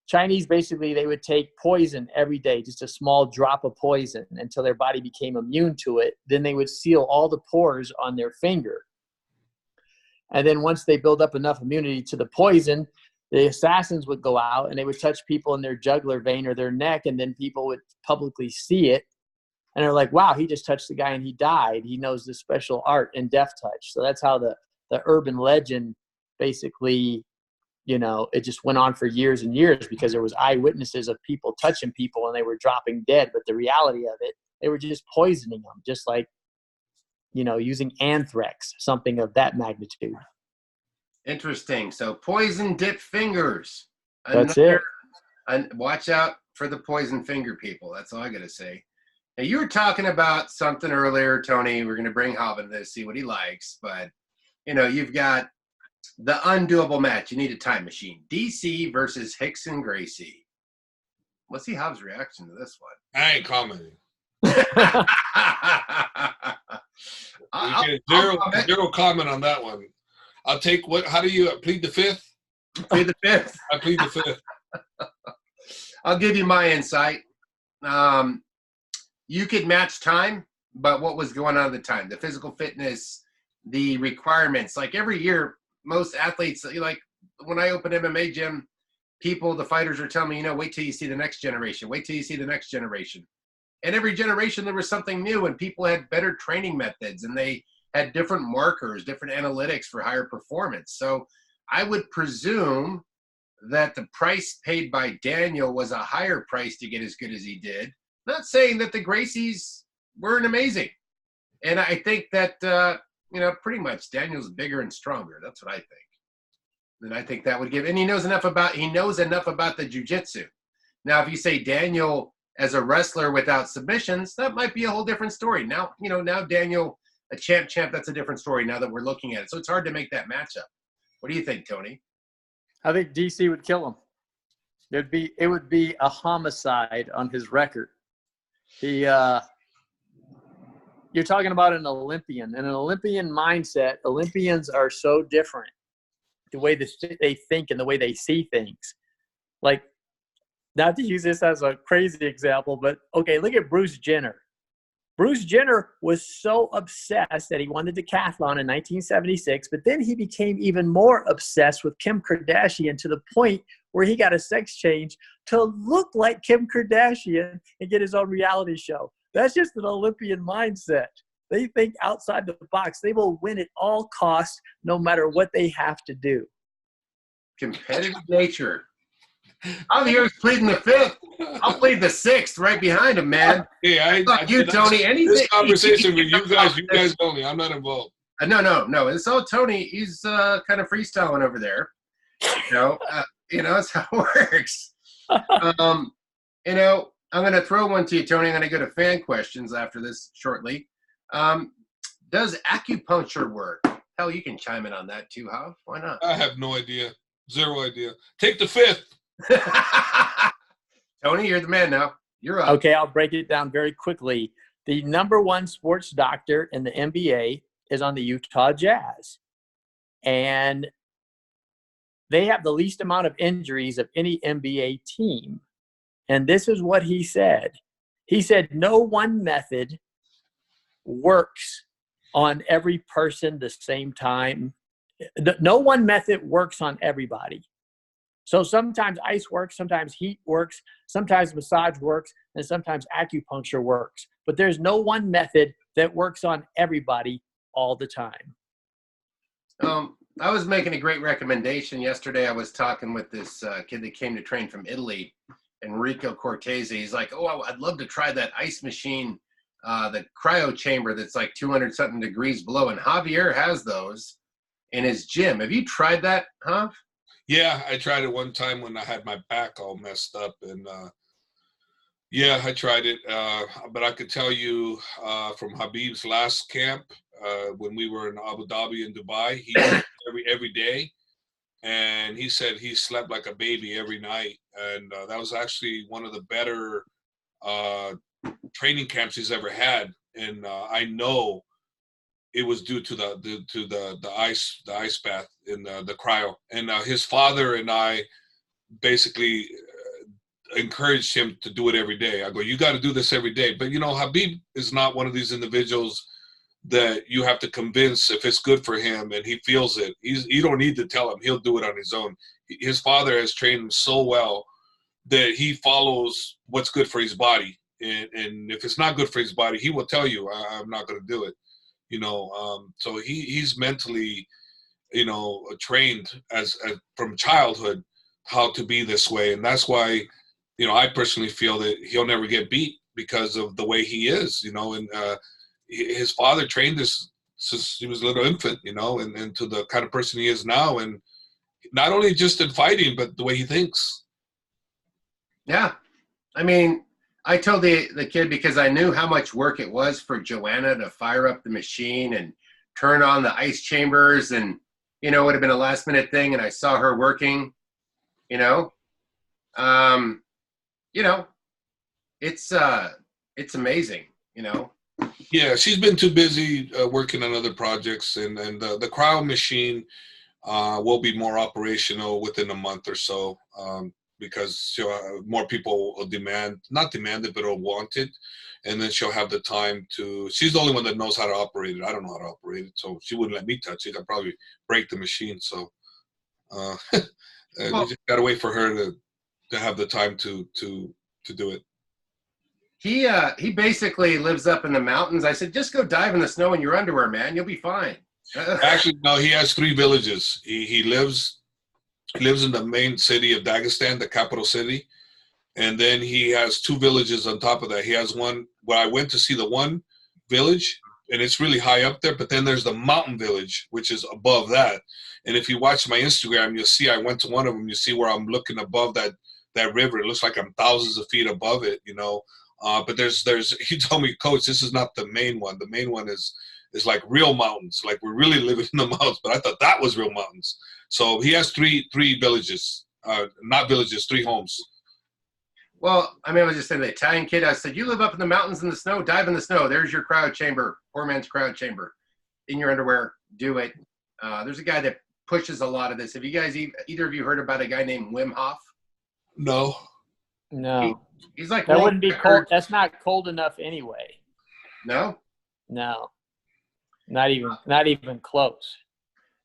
Chinese, basically, they would take poison every day, just a small drop of poison, until their body became immune to it. Then they would seal all the pores on their finger. And then once they build up enough immunity to the poison, the assassins would go out and they would touch people in their jugular vein or their neck, and then people would publicly see it. And they're like, wow, he just touched the guy and he died. He knows this special art and death touch. So that's how the urban legend basically, you know, it just went on for years and years, because there was eyewitnesses of people touching people and they were dropping dead. But the reality of it, they were just poisoning them, just like, you know, using anthrax, something of that magnitude. Interesting. So poison dip fingers. That's it. And watch out for the poison finger people. That's all I got to say. Now, you were talking about something earlier, Tony. We're going to bring Jav in to see what he likes. But, you know, you've got The undoable match. You need a time machine. DC versus Rickson Gracie. Let's see Hov's reaction to this one. I ain't commenting. Zero comment on that one. I'll take what? How do you plead the fifth? Plead the fifth. I plead the fifth. I'll give you my insight. You could match time, but what was going on at the time? The physical fitness, the requirements. Like every year, most athletes, like when I open MMA gym, the fighters are telling me, wait till you see the next generation. Wait till you see the next generation. And every generation, there was something new, and people had better training methods, and they had different markers, different analytics for higher performance. So I would presume that the price paid by Daniel was a higher price to get as good as he did. Not saying that the Gracies weren't amazing. And I think that, pretty much Daniel's bigger and stronger. That's what I think. And I think that would give, and he knows enough about the jiu-jitsu. Now, if you say Daniel as a wrestler without submissions, that might be a whole different story. Now, now Daniel, a champ, that's a different story now that we're looking at it. So it's hard to make that matchup. What do you think, Tony? I think DC would kill him. It would be a homicide on his record. You're talking about an Olympian, and an Olympian mindset. Olympians are so different, the way they think and the way they see things. Like, not to use this as a crazy example, but okay, look at Bruce Jenner. Bruce Jenner was so obsessed that he won the decathlon in 1976, but then he became even more obsessed with Kim Kardashian to the point where he got a sex change to look like Kim Kardashian and get his own reality show. That's just an Olympian mindset. They think outside the box. They will win at all costs, no matter what they have to do. Competitive nature. Javier's pleading the fifth. I'll plead the sixth right behind him, man. Hey, I you, Tony. Anything. This conversation with you guys only. I'm not involved. No. It's all Tony. He's kind of freestyling over there. That's how it works. I'm going to throw one to you, Tony. I'm going to go to fan questions after this shortly. Does acupuncture work? Hell, you can chime in on that too, Hav. Why not? I have no idea. Zero idea. Take the fifth. Tony, you're the man now. You're up. Okay, I'll break it down very quickly. The number one sports doctor in the NBA is on the Utah Jazz. And they have the least amount of injuries of any NBA team. And this is what he said. He said, no one method works on every person the same time. No one method works on everybody. So sometimes ice works, sometimes heat works, sometimes massage works, and sometimes acupuncture works. But there's no one method that works on everybody all the time. I was making a great recommendation yesterday. I was talking with this kid that came to train from Italy, Enrico Cortese. He's like, I'd love to try that ice machine, the cryo chamber that's like 200-something degrees below. And Javier has those in his gym. Have you tried that, Jav? Yeah, I tried it one time when I had my back all messed up. And, I tried it. But I could tell you from Habib's last camp, when we were in Abu Dhabi and Dubai, he every day. And he said he slept like a baby every night. And that was actually one of the better training camps he's ever had. And I know it was due to the ice bath in the cryo. And his father and I basically encouraged him to do it every day. I go, you got to do this every day. But Habib is not one of these individuals that you have to convince if it's good for him and he feels it. You don't need to tell him. He'll do it on his own. His father has trained him so well that he follows what's good for his body. And if it's not good for his body, he will tell you, I'm not going to do it. So he's mentally, trained as from childhood how to be this way. And that's why, I personally feel that he'll never get beat because of the way he is, and his father trained us since he was a little infant, and to the kind of person he is now. And not only just in fighting, but the way he thinks. Yeah. I mean, I told the kid because I knew how much work it was for Joanna to fire up the machine and turn on the ice chambers. And, I was you know, it would have been a last minute thing, and I saw her working, you know, um, you know, it's amazing, you know. Yeah, she's been too busy working on other projects, and the cryo machine will be more operational within a month or so, because more people will not demand it, but will want it, and then she'll have the time to. She's the only one that knows how to operate it. I don't know how to operate it, so she wouldn't let me touch it. I'd probably break the machine. So we Well, just gotta wait for her to have the time to do it. he basically lives up in the mountains. I said, just go dive in the snow in your underwear, man. You'll be fine. Actually, no, he has 3 villages. He lives in the main city of Dagestan, the capital city, and then he has 2 villages on top of that. He has one where I went to see the one village, and it's really high up there, but then there's the mountain village, which is above that. And if you watch my Instagram, you'll see I went to one of them. You see where I'm looking above that river. It looks like I'm thousands of feet above it, you know. But there's he told me, Coach, this is not the main one. The main one is like real mountains. Like we're really living in the mountains, but I thought that was real mountains. So he has three villages, not villages, 3 homes. Well, I mean, I was just saying the Italian kid, I said, you live up in the mountains in the snow, dive in the snow. There's your crowd chamber, poor man's crowd chamber. In your underwear, do it. There's a guy that pushes a lot of this. Have you guys, either of you heard about a guy named Wim Hof? No. He's like, that wouldn't be cold. That's not cold enough anyway. No? No. Not even close.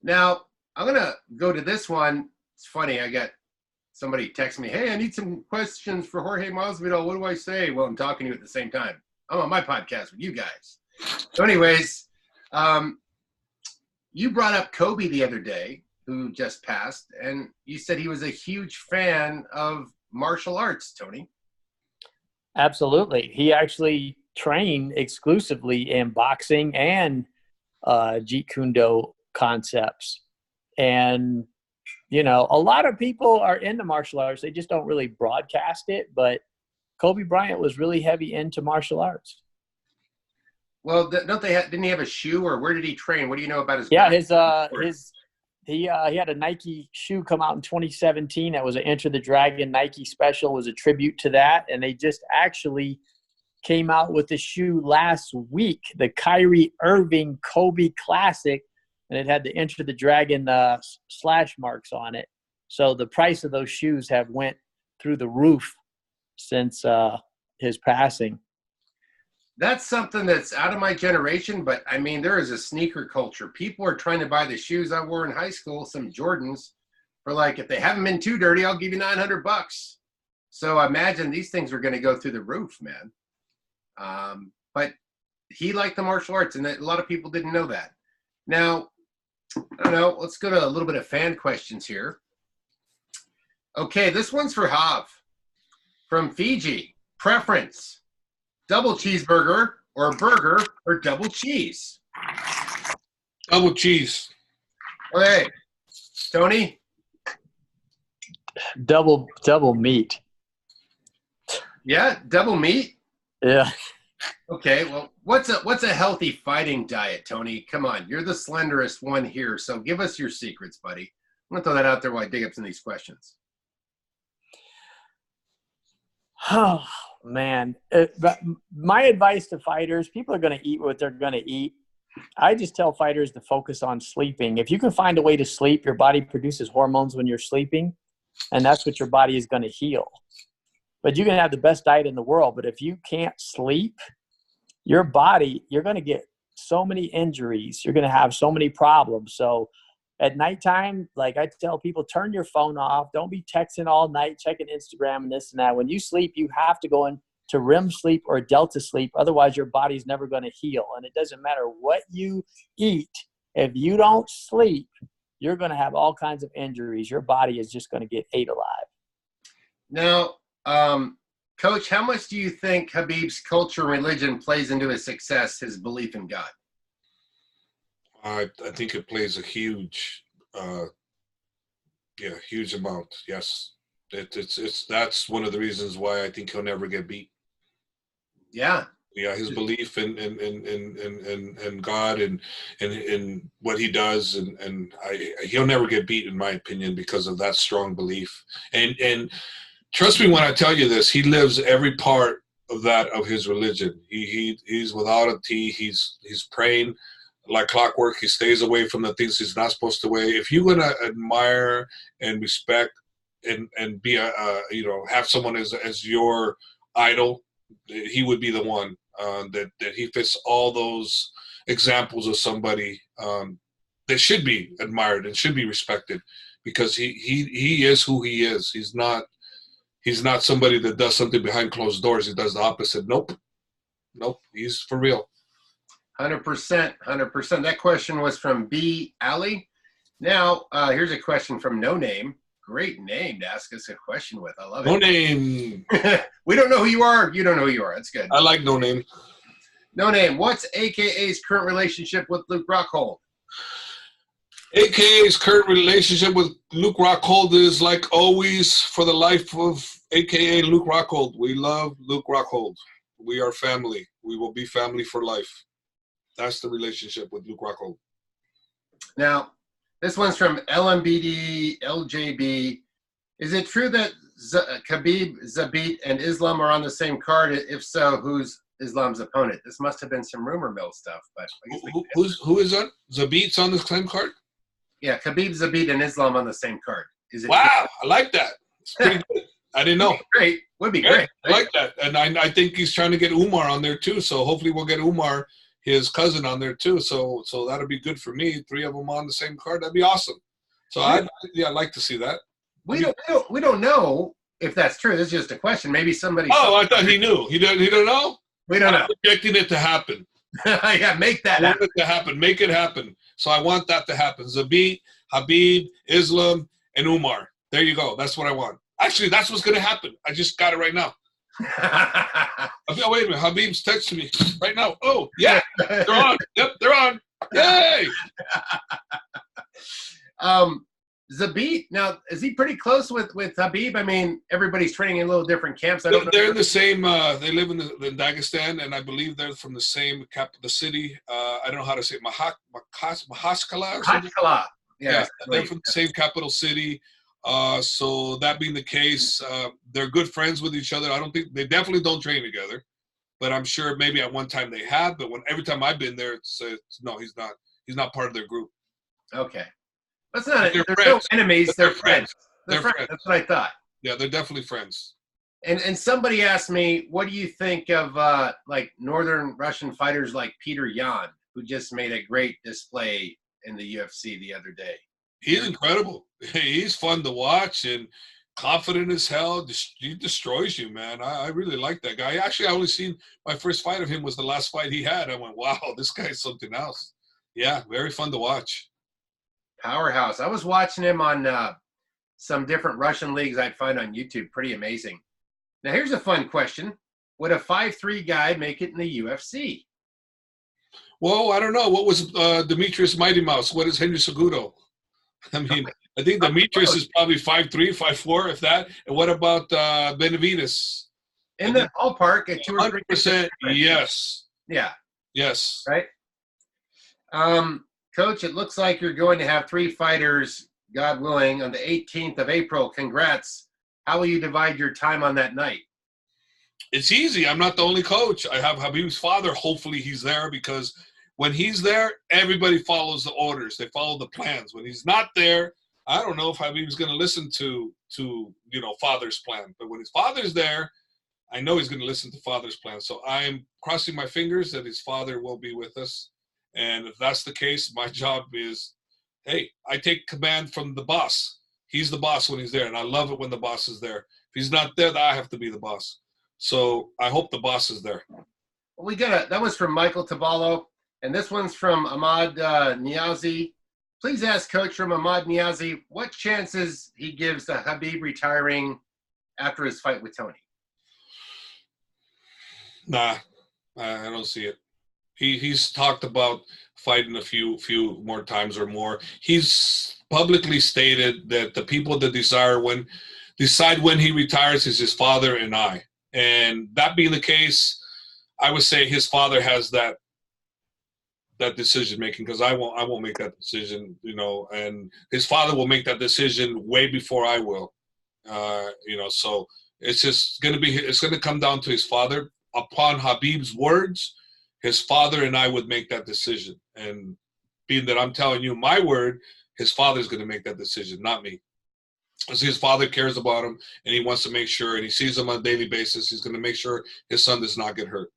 Now, I'm going to go to this one. It's funny. I got somebody text me, hey, I need some questions for Jorge Masvidal. What do I say? Well, I'm talking to you at the same time. I'm on my podcast with you guys. So anyways, you brought up Kobe the other day, who just passed, and you said he was a huge fan of martial arts, Tony. Absolutely. He actually trained exclusively in boxing and Jeet Kune Do concepts. And, you know, a lot of people are into martial arts. They just don't really broadcast it. But Kobe Bryant was really heavy into martial arts. Well, didn't he have a shoe, or where did he train? What do you know about his? Yeah, he had a Nike shoe come out in 2017 that was an Enter the Dragon Nike special. It was a tribute to that, and they just actually came out with the shoe last week, the Kyrie Irving Kobe Classic, and it had the Enter the Dragon slash marks on it. So the price of those shoes have went through the roof since his passing. That's something that's out of my generation, but I mean, there is a sneaker culture. People are trying to buy the shoes I wore in high school, some Jordans, for like, if they haven't been too dirty, I'll give you $900. So I imagine these things are going to go through the roof, man. But he liked the martial arts, and a lot of people didn't know that. Now, I don't know, let's go to a little bit of fan questions here. Okay, this one's for Hav from Fiji. Preference: double cheeseburger or burger or double cheese? Double cheese. Okay. Tony? Double meat. Yeah, double meat? Yeah. Okay, well, what's a healthy fighting diet, Tony? Come on, you're the slenderest one here, so give us your secrets, buddy. I'm going to throw that out there while I dig up some of these questions. Oh, man. But my advice to fighters, people are going to eat what they're going to eat. I just tell fighters to focus on sleeping. If you can find a way to sleep, your body produces hormones when you're sleeping, and that's what your body is going to heal. But you can have the best diet in the world, but if you can't sleep, your body, you're going to get so many injuries. You're going to have so many problems. So at nighttime, like I tell people, turn your phone off. Don't be texting all night, checking Instagram and this and that. When you sleep, you have to go into REM sleep or delta sleep. Otherwise, your body's never going to heal. And it doesn't matter what you eat. If you don't sleep, you're going to have all kinds of injuries. Your body is just going to get ate alive. Now, Coach, how much do you think Khabib's culture and religion plays into his success, his belief in God? I think it plays a huge amount. Yes, it's that's one of the reasons why I think he'll never get beat. Yeah, Yeah, his belief in God and what he does, and he'll never get beat, in my opinion, because of that strong belief. And trust me when I tell you this, he lives every part of that of his religion. He's without a T. He's praying like clockwork. He stays away from the things he's not supposed to weigh. If you're gonna admire and respect and be have someone as your idol, he would be the one. That he fits all those examples of somebody that should be admired and should be respected, because he is who he is. He's not somebody that does something behind closed doors. He does the opposite. Nope. He's for real. 100%. That question was from B. Ali. Now, here's a question from No Name. Great name to ask us a question with. I love it. No Name. We don't know who you are. You don't know who you are. That's good. I like No Name. No Name. What's AKA's current relationship with Luke Rockhold? AKA's current relationship with Luke Rockhold is like always for the life of AKA Luke Rockhold. We love Luke Rockhold. We are family. We will be family for life. That's the relationship with Luke Rockhold. Now, this one's from LMBD LJB. Is it true that Khabib, Zabit, and Islam are on the same card? If so, who's Islam's opponent? This must have been some rumor mill stuff. But I guess who is on? Zabit's on the same card? Yeah, Khabib, Zabit, and Islam on the same card. Is it wow, true? I like that. It's pretty good. I didn't know. Great. Would be great. I like that. And I think he's trying to get Umar on there too. So hopefully we'll get Umar, his cousin, on there too. So that'll be good for me. 3 of them on the same card. That'd be awesome. So I'd like to see that. We don't know if that's true. This is just a question. Maybe somebody. Oh, I thought he knew. He don't know. We don't know. I'm projecting it to happen. Yeah, make that happen. Make it happen. So I want that to happen. Zabit, Habib, Islam, and Umar. There you go. That's what I want. Actually, that's what's going to happen. I just got it right now. Oh, wait a minute. Habib's texting me right now. Oh, yeah. They're on. Yep, they're on. Yay. Zabit, now, is he pretty close with Habib? I mean, everybody's training in a little different camps. I don't know. They're in the same, they live in Dagestan, and I believe they're from the same the city. I don't know how to say it, Mahaskala or something? Mahaskala. Yeah, they're from the same capital city. So that being the case, they're good friends with each other. I don't think they definitely don't train together, but I'm sure maybe at one time they have. But every time I've been there, it's no, he's not. He's not part of their group. Okay, that's not. They're no enemies. They're friends. They're friends. That's what I thought. Yeah, they're definitely friends. And somebody asked me, what do you think of like Northern Russian fighters like Peter Yan, who just made a great display in the UFC the other day? He's incredible. He's fun to watch and confident as hell. He destroys you, man. I really like that guy. Actually, I only seen my first fight of him was the last fight he had. I went, wow, this guy's something else. Yeah, very fun to watch. Powerhouse. I was watching him on some different Russian leagues I'd find on YouTube. Pretty amazing. Now, here's a fun question. Would a 5'3" guy make it in the UFC? Well, I don't know. What was Demetrius Mighty Mouse? What is Henry Cejudo? I mean, I think Demetrius is probably 5'3", 5'4", if that. And what about Benavides? In the ballpark at 2 or 3%. Yes. Yeah. Yes. Right. Coach, it looks like you're going to have 3 fighters, God willing, on the 18th of April. Congrats. How will you divide your time on that night? It's easy. I'm not the only coach. I have Habib's father. Hopefully he's there, because when he's there, everybody follows the orders. They follow the plans. When he's not there, I don't know if Habib's going to listen to father's plan. But when his father's there, I know he's going to listen to father's plan. So I'm crossing my fingers that his father will be with us. And if that's the case, my job is, hey, I take command from the boss. He's the boss when he's there, and I love it when the boss is there. If he's not there, then I have to be the boss. So I hope the boss is there. Well, that was from Michael Taballo. And this one's from Ahmad Niazi. Please ask Coach from Ahmad Niazi what chances he gives to Habib retiring after his fight with Tony. Nah, I don't see it. He's talked about fighting a few more times or more. He's publicly stated that the people that decide when he retires is his father and I. And that being the case, I would say his father has that decision making, because I won't make that decision, you know, and his father will make that decision way before I will, you know. So it's just going to come down to his father. Upon Khabib's words, his father and I would make that decision. And being that I'm telling you my word, his father's going to make that decision, not me. Because his father cares about him, and he wants to make sure, and he sees him on a daily basis. He's going to make sure his son does not get hurt.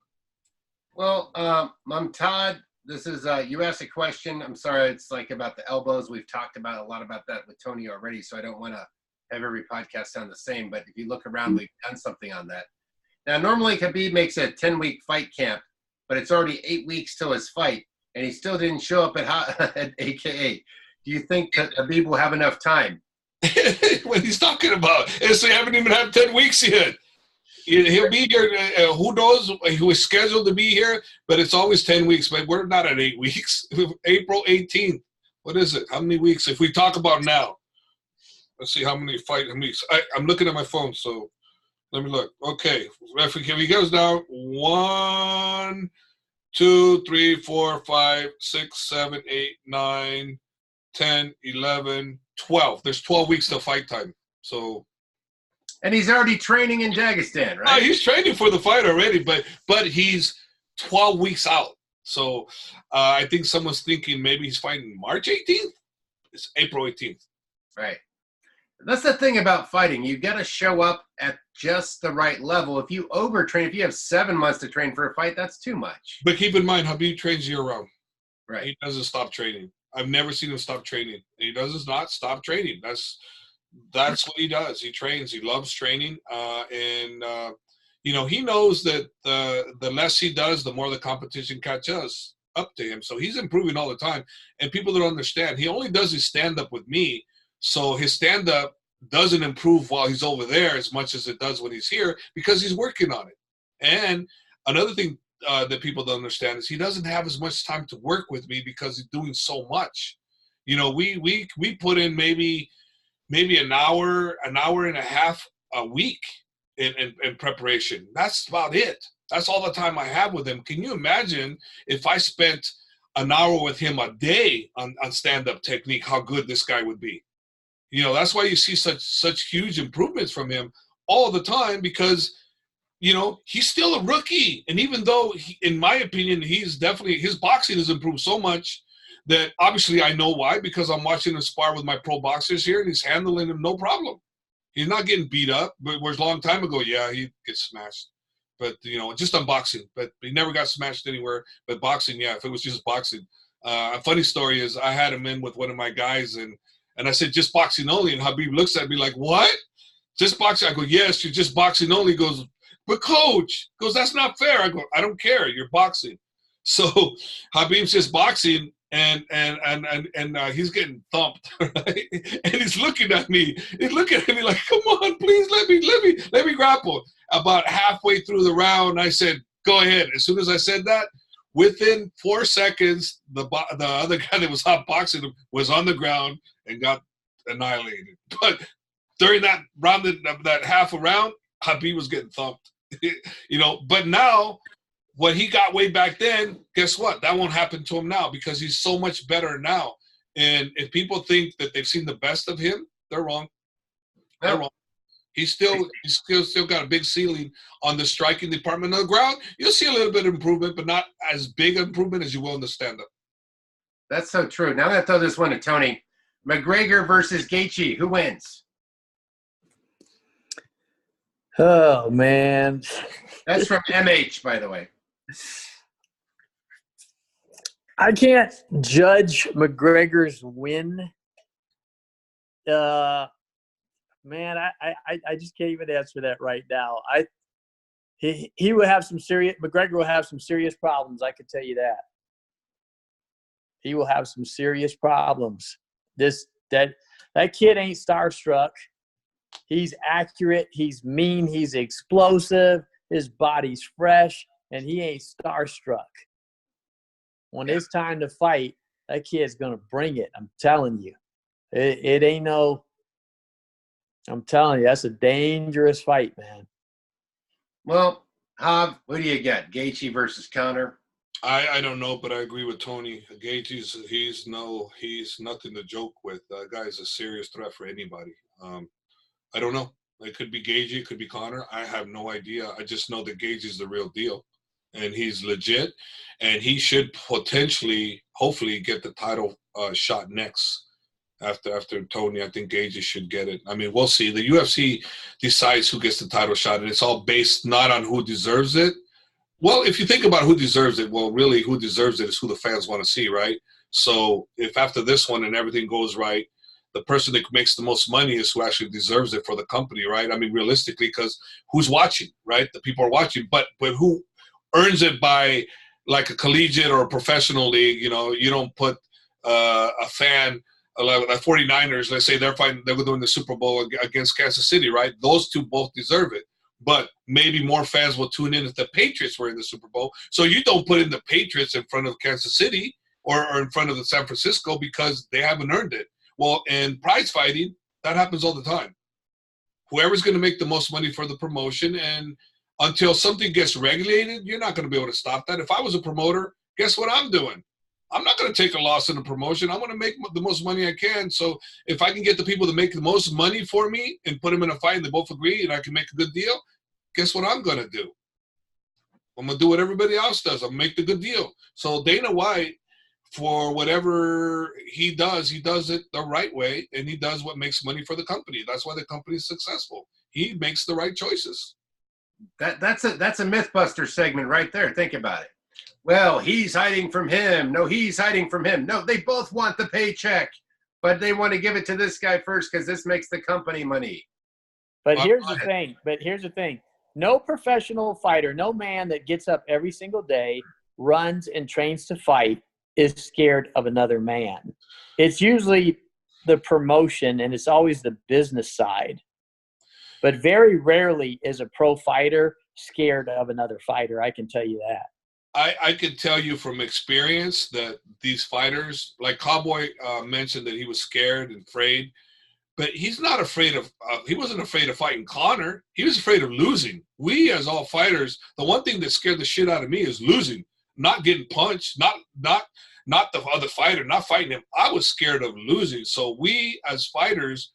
Well, I'm Todd. This is, you asked a question. I'm sorry, it's like about the elbows. We've talked about a lot about that with Tony already, so I don't want to have every podcast sound the same. But if you look around, we've done something on that. Now, normally Khabib makes a 10-week fight camp, but it's already 8 weeks till his fight, and he still didn't show up at AKA. Do you think that Khabib will have enough time? What he's talking about is they haven't even had 10 weeks yet. He'll be here. Who knows who is scheduled to be here? But it's always 10 weeks. But we're not at 8 weeks. April 18th. What is it? How many weeks? If we talk about now, let's see how many weeks. I'm looking at my phone, so let me look. Okay, here he goes now. 1, 2, 3, 4, 5, 6, 7, 8, 9, 10, 11, 12. There's 12 weeks till fight time. So. And he's already training in Dagestan, right? He's training for the fight already, but he's 12 weeks out. So I think someone's thinking maybe he's fighting March 18th. It's April 18th. Right. That's the thing about fighting. You got to show up at just the right level. If you overtrain, if you have 7 months to train for a fight, that's too much. But keep in mind, Khabib trains year-round. Right. He doesn't stop training. I've never seen him stop training. He does not stop training. That's what he does. He trains. He loves training. You know, he knows that the less he does, the more the competition catches up to him. So he's improving all the time. And people don't understand. He only does his stand-up with me. So his stand-up doesn't improve while he's over there as much as it does when he's here, because he's working on it. And another thing that people don't understand is he doesn't have as much time to work with me because he's doing so much. You know, we put in maybe an hour and a half a week in preparation. That's about it. That's all the time I have with him. Can you imagine if I spent an hour with him a day on stand-up technique, how good this guy would be? You know, that's why you see such huge improvements from him all the time, because, you know, he's still a rookie. And even though, in my opinion, his boxing has improved so much that obviously I know why, because I'm watching him spar with my pro boxers here, and he's handling him no problem. He's not getting beat up, but whereas a long time ago, yeah, he gets smashed. But, you know, just on boxing. But he never got smashed anywhere. But boxing, yeah, if it was just boxing. A funny story is I had him in with one of my guys, and I said, just boxing only. And Khabib looks at me like, what? Just boxing? I go, yes, you're just boxing only. He goes, but coach, he goes, that's not fair. I go, I don't care. You're boxing. So Khabib's just boxing. And he's getting thumped, right? And he's looking at me. He's looking at me like, "Come on, please, let me grapple." About halfway through the round, I said, "Go ahead." As soon as I said that, within 4 seconds, the other guy that was hot boxing him was on the ground and got annihilated. But during that round, that half a round, Khabib was getting thumped. You know, but now, what he got way back then, guess what? That won't happen to him now, because he's so much better now. And if people think that they've seen the best of him, they're wrong. They're wrong. He's still got a big ceiling on the striking department. On the ground, you'll see a little bit of improvement, but not as big improvement as you will in the stand-up. That's so true. Now I'm going to throw this one to Tony. McGregor versus Gaethje. Who wins? Oh, man. That's from MH, by the way. I can't judge McGregor's win. Man, I just can't even answer that right now. He will have McGregor will have some serious problems, I can tell you that. He will have some serious problems. That kid ain't starstruck. He's accurate, he's mean, he's explosive, his body's fresh, and he ain't starstruck. When it's time to fight, that kid's going to bring it. I'm telling you. It ain't no – I'm telling you, that's a dangerous fight, man. Well, Hav, who do you get? Gaethje versus Conor? I don't know, but I agree with Tony. Gaethje, he's nothing to joke with. That guy's a serious threat for anybody. I don't know. It could be Gaethje, it could be Conor. I have no idea. I just know that Gaethje is the real deal, and he's legit, and he should potentially, hopefully, get the title shot next. After Tony, I think Gaethje should get it. I mean, we'll see. The UFC decides who gets the title shot, and it's all based not on who deserves it. Well, if you think about who deserves it, well, really who deserves it is who the fans want to see, right? So if after this one and everything goes right, the person that makes the most money is who actually deserves it for the company, right? I mean, realistically, because who's watching, right? The people are watching, but who earns it by like a collegiate or a professional league? You know, you don't put a fan like 49ers, let's say they're doing the Super Bowl against Kansas City, right? Those two both deserve it. But maybe more fans will tune in if the Patriots were in the Super Bowl. So you don't put in the Patriots in front of Kansas City or in front of the San Francisco because they haven't earned it. Well, in prize fighting, that happens all the time. Whoever's going to make the most money for the promotion, and until something gets regulated, you're not going to be able to stop that. If I was a promoter, guess what I'm doing? I'm not going to take a loss in the promotion. I'm going to make the most money I can. So if I can get the people to make the most money for me and put them in a fight and they both agree and I can make a good deal, guess what I'm going to do? I'm going to do what everybody else does. I'm going to make the good deal. So Dana White, for whatever he does it the right way, and he does what makes money for the company. That's why the company is successful. He makes the right choices. That's a Mythbuster segment right there. Think about it. Well, he's hiding from him. No, he's hiding from him. No, they both want the paycheck, but they want to give it to this guy first because this makes the company money. But here's the thing. No professional fighter, no man that gets up every single day, runs and trains to fight is scared of another man. It's usually the promotion and it's always the business side. But very rarely is a pro fighter scared of another fighter. I can tell you that. I can tell you from experience that these fighters, like Cowboy mentioned that he was scared and afraid, but he's not afraid of he wasn't afraid of fighting Conor. He was afraid of losing. We, as all fighters, the one thing that scared the shit out of me is losing, not getting punched, not the other fighter, not fighting him. I was scared of losing. So we, as fighters,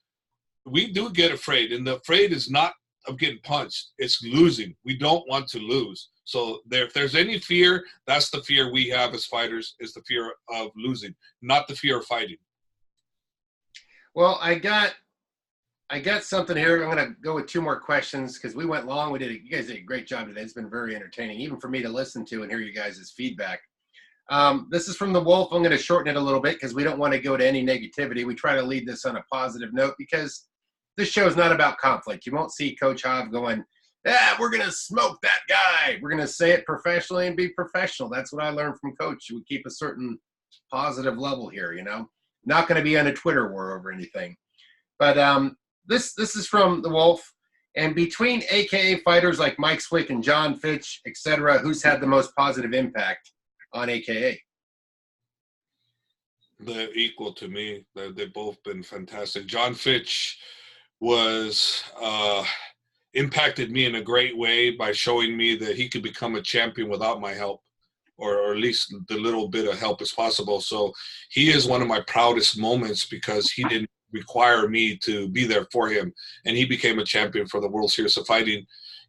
we do get afraid, and the afraid is not of getting punched. It's losing. We don't want to lose. So if there's any fear, that's the fear we have as fighters, is the fear of losing, not the fear of fighting. Well, I got something here. I'm going to go with two more questions because we went long. You guys did a great job today. It's been very entertaining, even for me to listen to and hear you guys' feedback. This is from the Wolf. I'm going to shorten it a little bit because we don't want to go to any negativity. We try to lead this on a positive note because this show is not about conflict. You won't see Coach Hav going, we're going to smoke that guy. We're going to say it professionally and be professional. That's what I learned from Coach. We keep a certain positive level here, you know. Not going to be on a Twitter war over anything. But this is from the Wolf. And between AKA fighters like Mike Swick and John Fitch, etc., who's had the most positive impact on AKA? They're equal to me. They've both been fantastic. John Fitch was impacted me in a great way by showing me that he could become a champion without my help, or at least the little bit of help as possible. So he is one of my proudest moments because he didn't require me to be there for him, and he became a champion for the World Series of Fighting,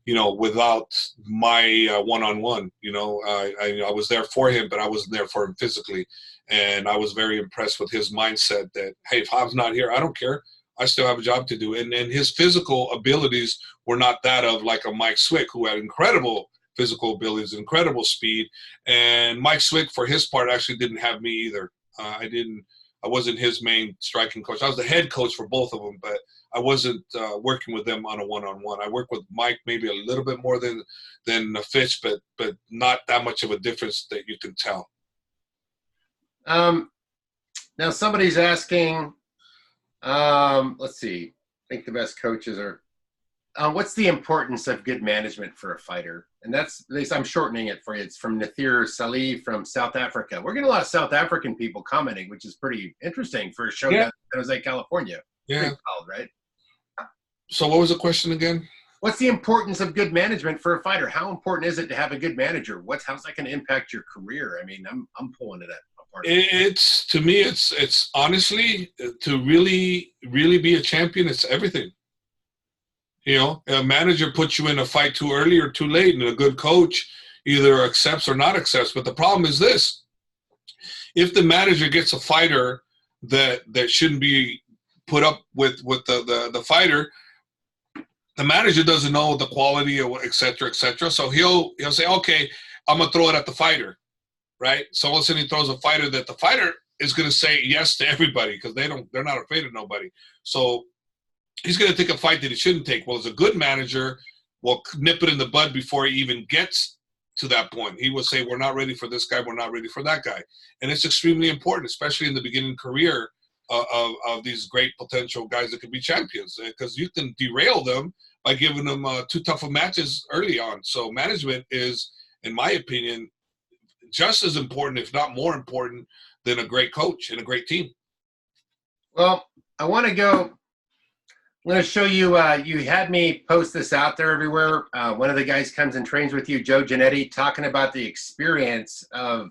you know, without my one-on-one. You know, I was there for him, but I wasn't there for him physically, and I was very impressed with his mindset that, hey, if Hab's not here, I don't care. I still have a job to do. And his physical abilities were not that of like a Mike Swick, who had incredible physical abilities, incredible speed. And Mike Swick, for his part, actually didn't have me either. I wasn't his main striking coach. I was the head coach for both of them, but I wasn't working with them on a one-on-one. I worked with Mike maybe a little bit more than Fitch, but not that much of a difference that you can tell. Now somebody's asking, let's see, I think the best coaches are, what's the importance of good management for a fighter? And that's, at least I'm shortening it for you. It's from Nathir Salih from South Africa. We're getting a lot of South African people commenting, which is pretty interesting for a show in San Jose, California. Yeah. Pretty wild, right? So what was the question again? What's the importance of good management for a fighter? How important is it to have a good manager? How's that going to impact your career? I mean, I'm pulling it apart. It's to me, it's honestly, to really be a champion, it's everything. You know, a manager puts you in a fight too early or too late, and a good coach either accepts or not accepts. But the problem is this: if the manager gets a fighter that shouldn't be put up with the fighter, the manager doesn't know the quality of et cetera, et cetera. So he'll say, okay, I'm gonna throw it at the fighter, right? So all of a sudden he throws a fighter that the fighter is gonna say yes to everybody because they're not afraid of nobody. So he's gonna take a fight that he shouldn't take. Well, as a good manager, will nip it in the bud before he even gets to that point. He will say, we're not ready for this guy, we're not ready for that guy. And it's extremely important, especially in the beginning career of these great potential guys that could be champions, because you can derail them by giving them too tough of matches early on. So management is, in my opinion, just as important, if not more important, than a great coach and a great team. Well, I'm going to show you, you had me post this out there everywhere. One of the guys comes and trains with you, Joe Giannetti, talking about the experience of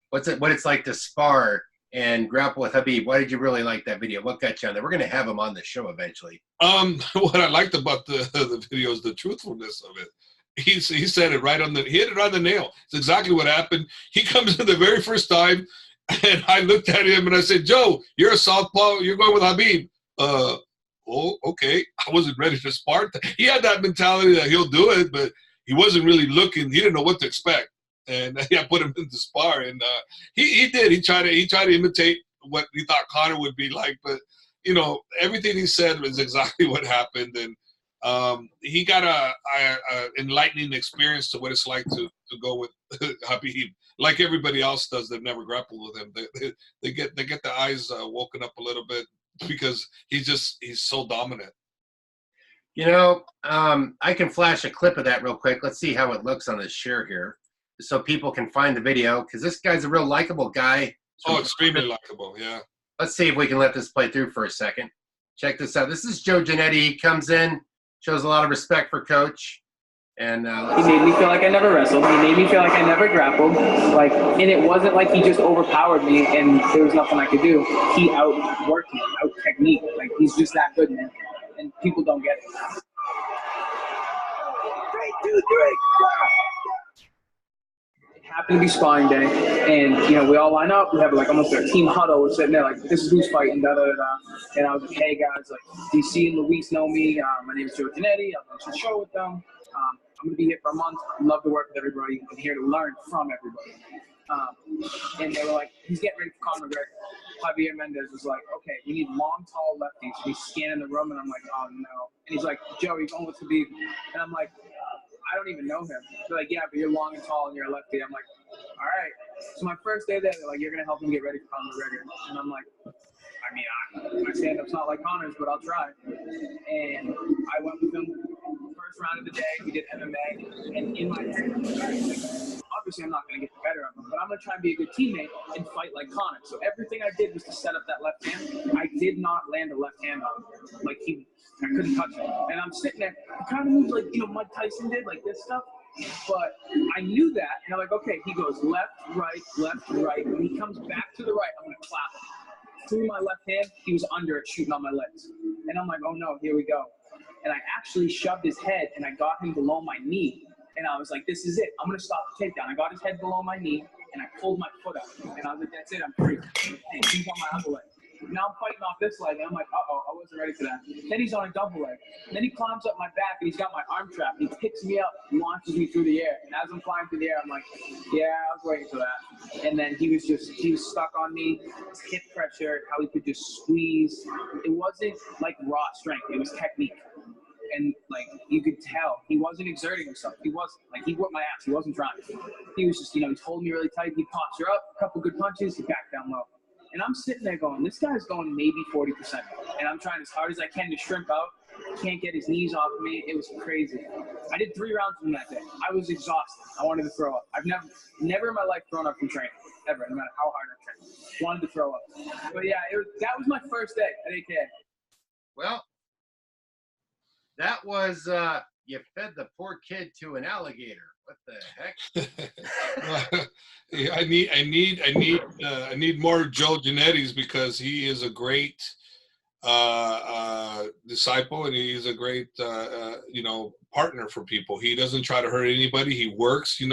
what it's like to spar and grapple with Khabib. Why did you really like that video? What got you on there? We're going to have him on the show eventually. What I liked about the video is the truthfulness of it. He said it right he hit it on the nail. It's exactly what happened. He comes in the very first time, and I looked at him and I said, Joe, you're a southpaw. You're going with Khabib. Oh, okay. I wasn't ready to spar. He had that mentality that he'll do it, but he wasn't really looking. He didn't know what to expect. And I put him into spar, and he did. He tried to imitate what he thought Conor would be like, but you know, everything he said was exactly what happened. And he got a enlightening experience to what it's like to go with Khabib, like everybody else does. They've never grappled with him. They get the eyes woken up a little bit because he's so dominant. You know, I can flash a clip of that real quick. Let's see how it looks on this share here, so people can find the video, because this guy's a real likable guy. Oh, extremely likable, yeah. Let's see if we can let this play through for a second. Check this out. This is Joe Giannetti. He comes in, shows a lot of respect for Coach. And he made me feel like I never wrestled. He made me feel like I never grappled. Like, and it wasn't like he just overpowered me and there was nothing I could do. He outworked me, out technique. Like, he's just that good, man. And people don't get it. 3, 2, 3, It happened to be sparring day, and you know, we all line up. We have like almost a team huddle. We're sitting there like, this is who's fighting, da da da da. And I was like, hey guys, like DC and Luis know me. My name is Joe Giannetti. I've done some show with them. I'm going to be here for a month. I'd love to work with everybody. I'm here to learn from everybody. And they were like, he's getting ready for Conor McGregor. Javier Mendez was like, okay, we need long, tall lefties. He's scanning the room, and I'm like, oh, no. And he's like, Joe, you're going with Khabib. And I'm like, I don't even know him. They're like, yeah, but you're long and tall, and you're a lefty. I'm like, all right. So my first day there, they're like, you're going to help him get ready for Conor McGregor. And I'm like, I mean, my stand-up's not like Conor's, but I'll try. And I went with him first round of the day. We did MMA, and in my head, obviously I'm not going to get the better of him, but I'm going to try and be a good teammate and fight like Conor. So everything I did was to set up that left hand. I did not land a left hand on him. Like, I couldn't touch him. And I'm sitting there, I kind of moved like, you know, Mike Tyson did, like this stuff. But I knew that, and I'm like, okay, he goes left, right. When he comes back to the right, I'm going to clap him. Through my left hand, he was under it, shooting on my legs. And I'm like, oh no, here we go. And I actually shoved his head, and I got him below my knee. And I was like, this is it. I'm going to stop the takedown. I got his head below my knee, and I pulled my foot up. And I was like, that's it, I'm free. And he's on my other leg. Now I'm fighting off this leg, and I'm like, uh-oh, I wasn't ready for that. Then he's on a double leg. And then he climbs up my back, and he's got my arm trapped. He picks me up, launches me through the air. And as I'm flying through the air, I'm like, yeah, I was waiting for that. And then he was stuck on me. His hip pressure, how he could just squeeze. It wasn't like raw strength. It was technique. And, like, you could tell he wasn't exerting himself. He wasn't. Like, he whipped my ass. He wasn't trying. He was just, you know, he told me really tight. He pops her up, a couple good punches, he backed down low. And I'm sitting there going, this guy's going maybe 40%. And I'm trying as hard as I can to shrimp out. Can't get his knees off of me. It was crazy. I did 3 rounds from that day. I was exhausted. I wanted to throw up. I've never in my life thrown up from training. Ever, no matter how hard I've trained. Wanted to throw up. But yeah, that was my first day at AKA. Well, that was you fed the poor kid to an alligator. What the heck? Yeah, I need more Joe Genettis because he is a great disciple, and he's a great partner for people. He doesn't try to hurt anybody. He works, and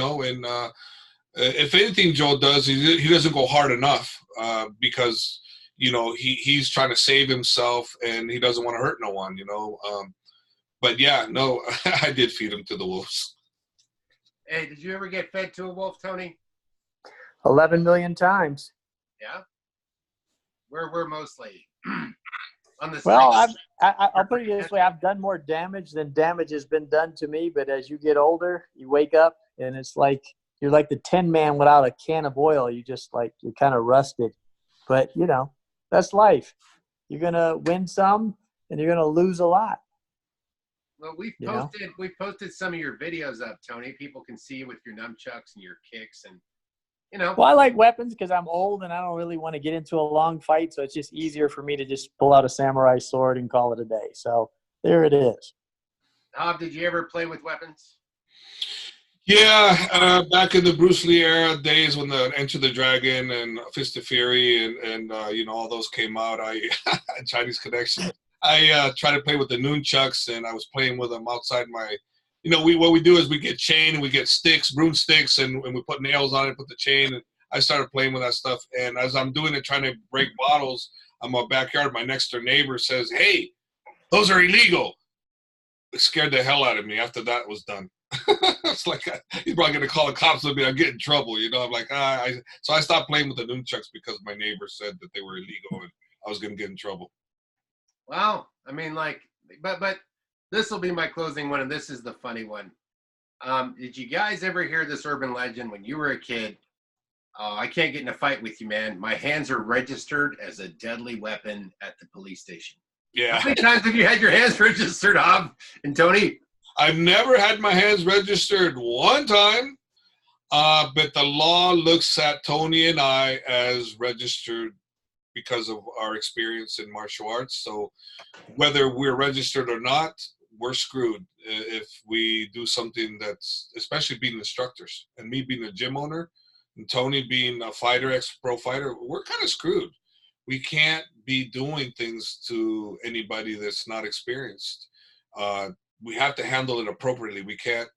if anything Joe does, he doesn't go hard enough because he's trying to save himself and he doesn't want to hurt no one. But yeah, no, I did feed him to the wolves. Hey, did you ever get fed to a wolf, Tony? 11 million times. Yeah. Where we're mostly on the street. Well, I'll put it this way: I've done more damage than damage has been done to me. But as you get older, you wake up and it's like you're like the Tin Man without a can of oil. You just you're kind of rusted. But that's life. You're gonna win some and you're gonna lose a lot. Well, we posted some of your videos up, Tony. People can see you with your nunchucks and your kicks, and Well, I like weapons because I'm old and I don't really want to get into a long fight, so it's just easier for me to just pull out a samurai sword and call it a day. So there it is. Did you ever play with weapons? Yeah, back in the Bruce Lee era days when the Enter the Dragon and Fist of Fury and all those came out, Chinese Connection. I tried to play with the nunchucks, and I was playing with them outside my. What we do is we get chain and we get sticks, broomsticks, and we put nails on it, put the chain, and I started playing with that stuff. And as I'm doing it, trying to break bottles in my backyard, my next door neighbor says, "Hey, those are illegal." It scared the hell out of me after that was done. It's like he's probably going to call the cops on me. I get in trouble, I'm like, so I stopped playing with the nunchucks because my neighbor said that they were illegal and I was going to get in trouble. Well, I mean, but this will be my closing one, and this is the funny one. Did you guys ever hear this urban legend when you were a kid? Oh, I can't get in a fight with you, man. My hands are registered as a deadly weapon at the police station. Yeah. How many times have you had your hands registered, Hob and Tony? I've never had my hands registered one time, but the law looks at Tony and I as registered because of our experience in martial arts. So whether we're registered or not, we're screwed if we do something that's, especially being instructors and me being a gym owner and Tony being a fighter, ex-pro fighter, we're kind of screwed. We can't be doing things to anybody that's not experienced. We have to handle it appropriately. We can't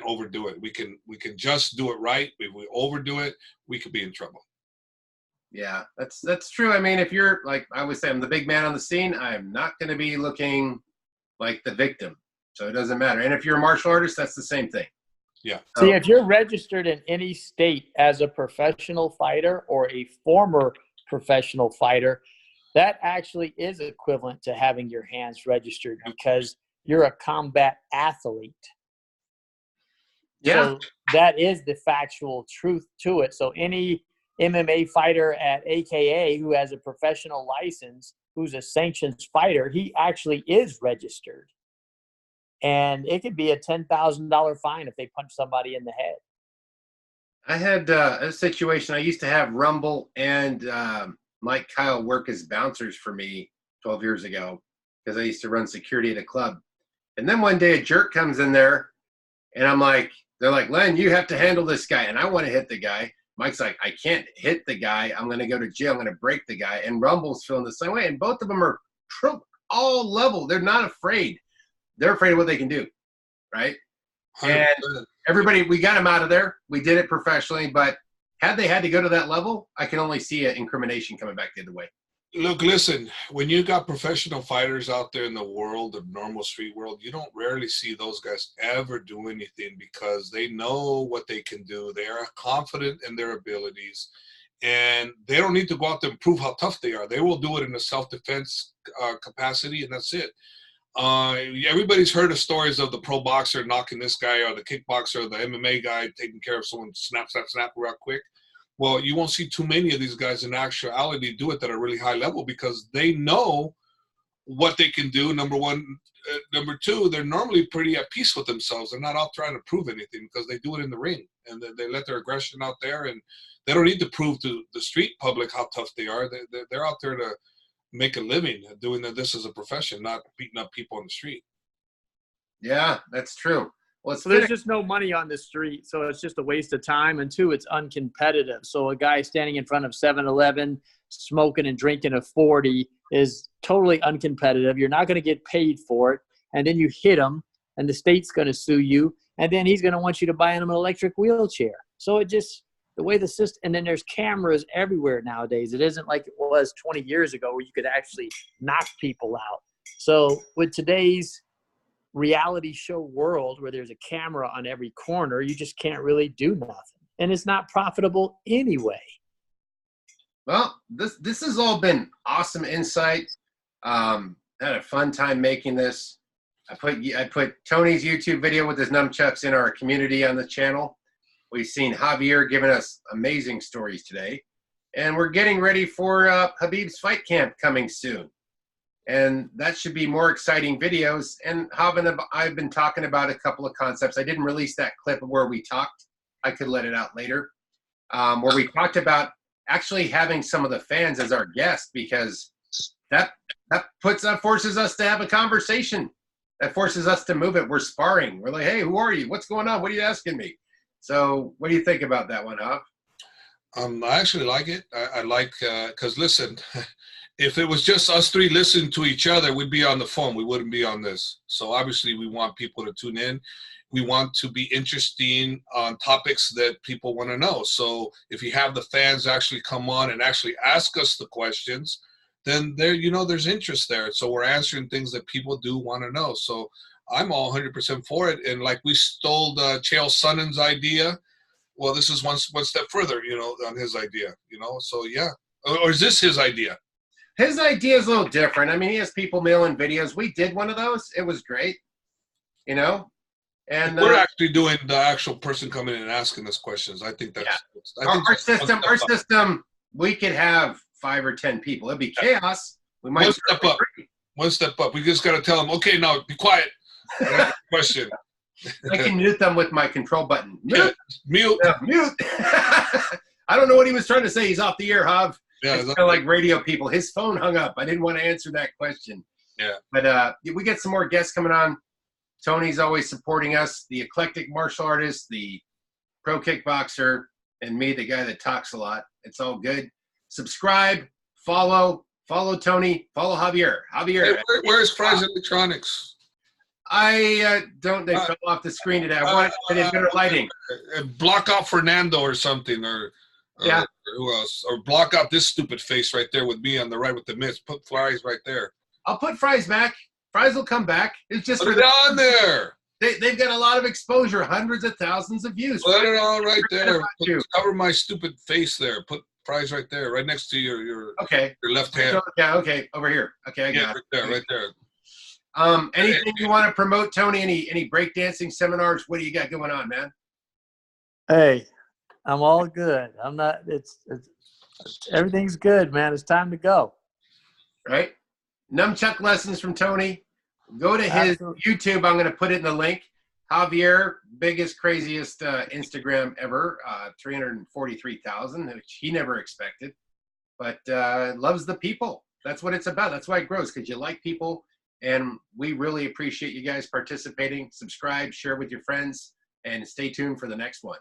overdo it. We can just do it right. If we overdo it, we could be in trouble. Yeah, that's true. I mean, if you're like I always say, I'm the big man on the scene. I'm not going to be looking like the victim, so it doesn't matter. And if you're a martial artist, that's the same thing. Yeah. See, if you're registered in any state as a professional fighter or a former professional fighter, that actually is equivalent to having your hands registered because you're a combat athlete. Yeah. So that is the factual truth to it. So any MMA fighter at AKA who has a professional license, who's a sanctions fighter, he actually is registered. And it could be a $10,000 fine if they punch somebody in the head. I had a situation. I used to have Rumble and Mike Kyle work as bouncers for me 12 years ago because I used to run security at a club. And then one day a jerk comes in there and they're like, "Len, you have to handle this guy." And I want to hit the guy. Mike's like, "I can't hit the guy. I'm going to go to jail. I'm going to break the guy." And Rumble's feeling the same way. And both of them are all level. They're not afraid. They're afraid of what they can do, right? 100%. And everybody, we got them out of there. We did it professionally. But had they had to go to that level, I can only see an incrimination coming back the other way. Look, listen, when you got professional fighters out there in the world, the normal street world, you don't rarely see those guys ever do anything because they know what they can do. They are confident in their abilities, and they don't need to go out there and prove how tough they are. They will do it in a self-defense capacity, and that's it. Everybody's heard of stories of the pro boxer knocking this guy or the kickboxer or the MMA guy taking care of someone snap real quick. Well, you won't see too many of these guys in actuality do it at a really high level because they know what they can do, number one. Number two, they're normally pretty at peace with themselves. They're not out trying to prove anything because they do it in the ring. And they let their aggression out there, and they don't need to prove to the street public how tough they are. They're out there to make a living doing this as a profession, not beating up people on the street. Yeah, that's true. Well, So there's just no money on the street, so it's just a waste of time. And two, it's uncompetitive. So a guy standing in front of 7-Eleven smoking and drinking a 40 is totally uncompetitive. You're not going to get paid for it. And then you hit him, and the state's going to sue you. And then he's going to want you to buy him an electric wheelchair. So it just – the way the system – and then there's cameras everywhere nowadays. It isn't like it was 20 years ago where you could actually knock people out. So with today's reality show world where there's a camera on every corner, you just can't really do nothing. And it's not profitable anyway. Well, this has all been awesome insight. Had a fun time making this. I put Tony's YouTube video with his nunchucks in our community on the channel. We've seen Javier giving us amazing stories today. And we're getting ready for Khabib's fight camp coming soon. And that should be more exciting videos. And I've been talking about a couple of concepts. I didn't release that clip where we talked. I could let it out later. Where we talked about actually having some of the fans as our guests, because that forces us to have a conversation. That forces us to move it. We're sparring. We're like, hey, who are you? What's going on? What are you asking me? So what do you think about that one, Jav? I actually like it. I like, because listen, if it was just us three listening to each other, we'd be on the phone. We wouldn't be on this. So obviously we want people to tune in. We want to be interesting on topics that people want to know. So if you have the fans actually come on and actually ask us the questions, then there's interest there. So we're answering things that people do want to know. So I'm all 100% for it. And like we stole Chael Sonnen's idea. Well, this is one step further, on his idea, So yeah. Or is this his idea? His idea is a little different. I mean, he has people mailing videos. We did one of those. It was great, And we're actually doing the actual person coming in and asking us questions. I think that's our system. We could have 5 or 10 people. It'd be chaos. We might step up. One step up. We just got to tell them, okay, now be quiet. Question. I can mute them with my control button. Mute. Mute. Mute. I don't know what he was trying to say. He's off the air, Jav. Yeah, it's kind of like radio people. His phone hung up. I didn't want to answer that question. Yeah. But we get some more guests coming on. Tony's always supporting us. The eclectic martial artist, the pro kickboxer, and me, the guy that talks a lot. It's all good. Subscribe, follow Tony, follow Javier. Hey, where's Fry's Electronics? I don't. They fell off the screen today. I wanted better lighting. Block out Fernando or something, or who else? Or block out this stupid face right there with me on the right with the mitts. Put Fry's right there. I'll put Fry's back. Fry's will come back. It's just put it on there. They've got a lot of exposure, hundreds of thousands of views. Put it on right there. Cover my stupid face there. Put Fry's right there, right next to your your left hand. Yeah, okay, over here. Okay, I got it. Right there. Anything you want to promote, Tony? Any breakdancing seminars? What do you got going on, man? Hey, I'm all good. I'm not. It's everything's good, man. It's time to go. Right. Nunchuck lessons from Tony. Go to his YouTube. I'm going to put it in the link. Javier, biggest, craziest Instagram ever, 343,000, which he never expected. But loves the people. That's what it's about. That's why it grows, because you like people. And we really appreciate you guys participating. Subscribe, share with your friends, and stay tuned for the next one.